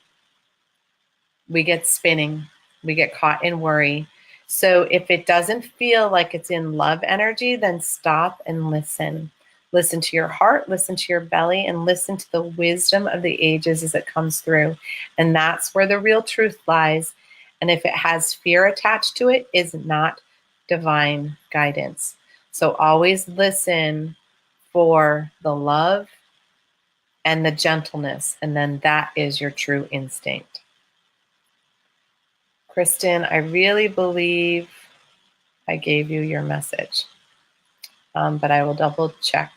we get spinning, we get caught in worry. So if it doesn't feel like it's in love energy, then stop and listen. Listen to your heart, listen to your belly, and listen to the wisdom of the ages as it comes through. And that's where the real truth lies. And if it has fear attached to it, is not divine guidance. So always listen for the love and the gentleness, and then that is your true instinct. Kristen, I really believe I gave you your message, but I will double check.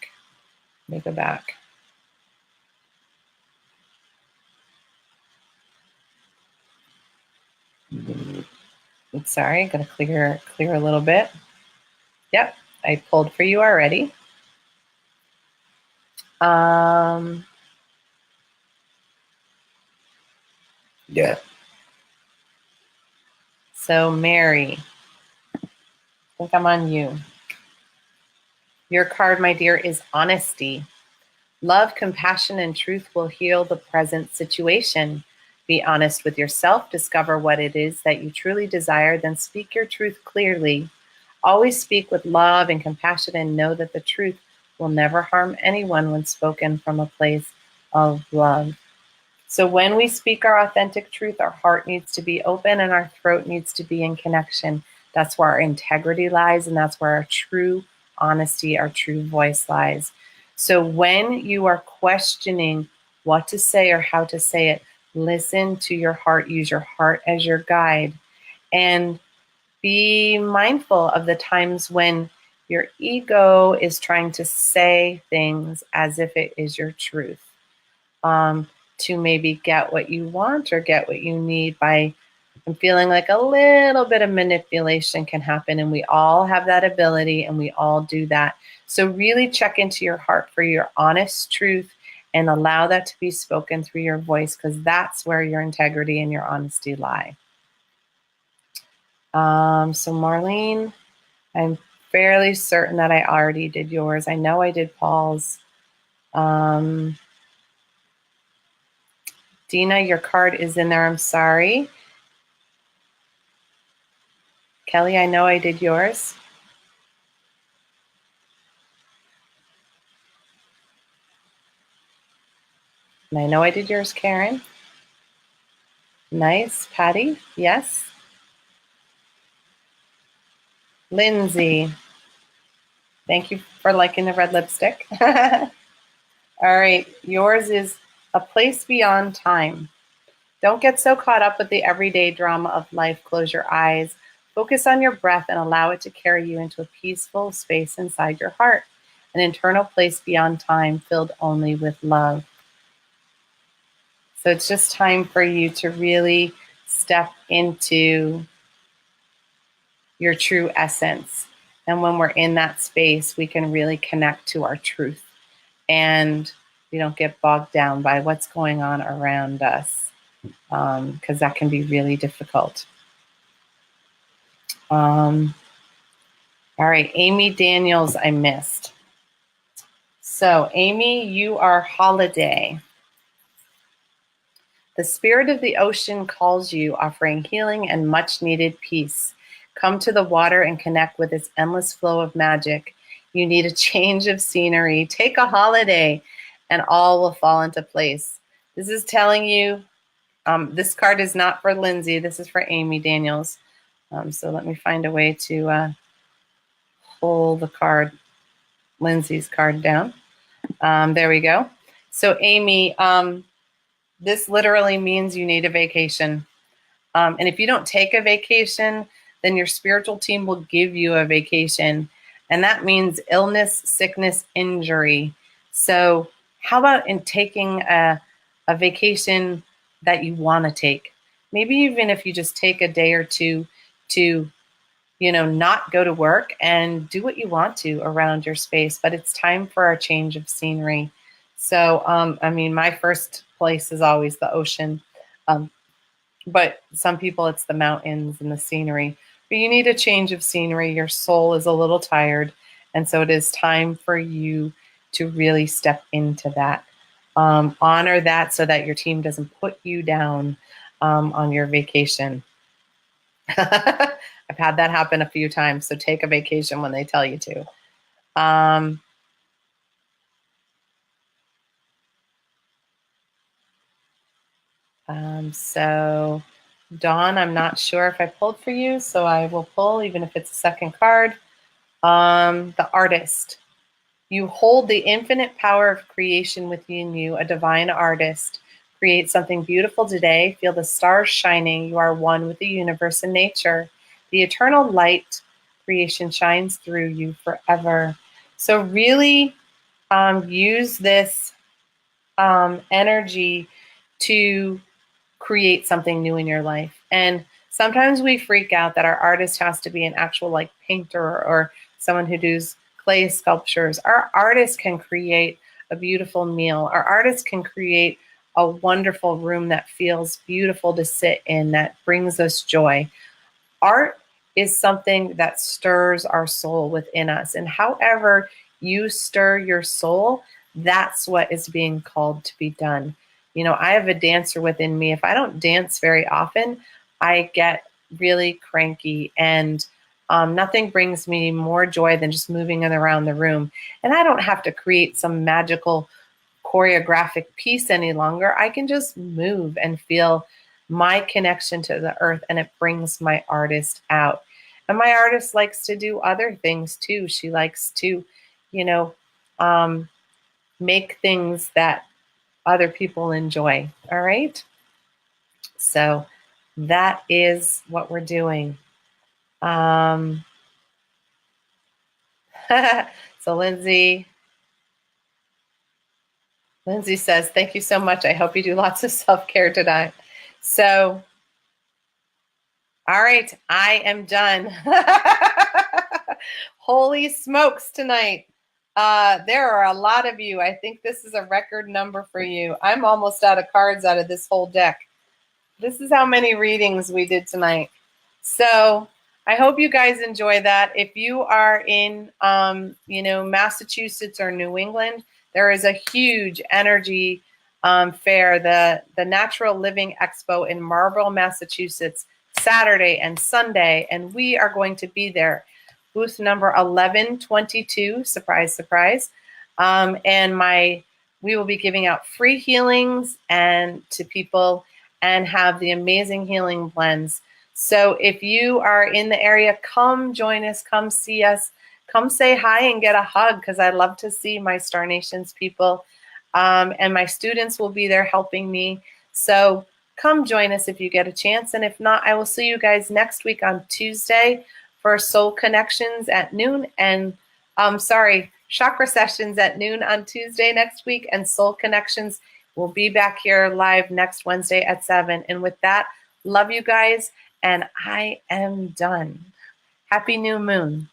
Let me go back. Sorry, I'm going to clear a little bit. Yep, I pulled for you already. Yeah. So Mary, I think I'm on you. Your card, my dear, is honesty. Love, compassion, and truth will heal the present situation. Be honest with yourself. Discover what it is that you truly desire. Then speak your truth clearly. Always speak with love and compassion, and know that the truth will never harm anyone when spoken from a place of love. So when we speak our authentic truth, our heart needs to be open and our throat needs to be in connection. That's where our integrity lies, and that's where our true honesty, our true voice lies. So when you are questioning what to say or how to say it, listen to your heart, use your heart as your guide, and be mindful of the times when your ego is trying to say things as if it is your truth, to maybe get what you want or get what you need by feeling like a little bit of manipulation can happen. And we all have that ability and we all do that. So really check into your heart for your honest truth and allow that to be spoken through your voice, because that's where your integrity and your honesty lie. So Marlene, I'm fairly certain that I already did yours. I know I did Paul's. Dina, your card is in there. I'm sorry. Kelly, I know I did yours. And I know I did yours, Karen. Nice. Patty, yes. Lindsay, thank you for liking the red lipstick. All right, yours is a place beyond time. Don't get so caught up with the everyday drama of life. Close your eyes, focus on your breath, and allow it to carry you into a peaceful space inside your heart, an internal place beyond time filled only with love. So it's just time for you to really step into your true essence. And when we're in that space, we can really connect to our truth. And we don't get bogged down by what's going on around us, because that can be really difficult. All right, Amy Daniels, I missed. So Amy, you are holiday. The spirit of the ocean calls you, offering healing and much needed peace. Come to the water and connect with its endless flow of magic. You need a change of scenery. Take a holiday and all will fall into place. This is telling you, this card is not for Lindsay. This is for Amy Daniels. So let me find a way to pull the card, Lindsay's card down. There we go. So Amy, this literally means you need a vacation. And if you don't take a vacation, then your spiritual team will give you a vacation. And that means illness, sickness, injury. So how about in taking a vacation that you want to take? Maybe even if you just take a day or two to, not go to work and do what you want to around your space. But it's time for a change of scenery. So, my first place is always the ocean. But some people, it's the mountains and the scenery. But you need a change of scenery. Your soul is a little tired. And so it is time for you to really step into that. Honor that so that your team doesn't put you down on your vacation. I've had that happen a few times. So take a vacation when they tell you to. So Dawn, I'm not sure if I pulled for you, so I will pull even if it's a second card. The artist. You hold the infinite power of creation within you, a divine artist. Create something beautiful today. Feel the stars shining. You are one with the universe and nature. The eternal light creation shines through you forever. So really use this energy to create something new in your life. And sometimes we freak out that our artist has to be an actual painter or someone who does clay sculptures. Our artist can create a beautiful meal. Our artist can create a wonderful room that feels beautiful to sit in, that brings us joy. Art is something that stirs our soul within us. And however you stir your soul, that's what is being called to be done. I have a dancer within me. If I don't dance very often, I get really cranky, and nothing brings me more joy than just moving around the room. And I don't have to create some magical choreographic piece any longer. I can just move and feel my connection to the earth, and it brings my artist out. And my artist likes to do other things too. She likes to, you know, make things that other people enjoy. All right. So that is what we're doing. So Lindsay says, thank you so much. I hope you do lots of self-care tonight. So, all right, I am done. Holy smokes tonight. There are a lot of you. I think this is a record number for you. I'm almost out of cards out of this whole deck. This is how many readings we did tonight. So I hope you guys enjoy that. If you are in, Massachusetts or New England, there is a huge energy fair, the Natural Living Expo in Marlborough, Massachusetts, Saturday and Sunday, and we are going to be there. Booth number 1122, surprise, surprise. And we will be giving out free healings and to people and have the amazing healing blends. So if you are in the area, come join us, come see us, come say hi and get a hug, because I love to see my Star Nations people. And my students will be there helping me. So come join us if you get a chance. And if not, I will see you guys next week on Tuesday for Soul Connections at noon. And Chakra Sessions at noon on Tuesday next week. And Soul Connections will be back here live next Wednesday at 7. And with that, love you guys. And I am done. Happy new moon.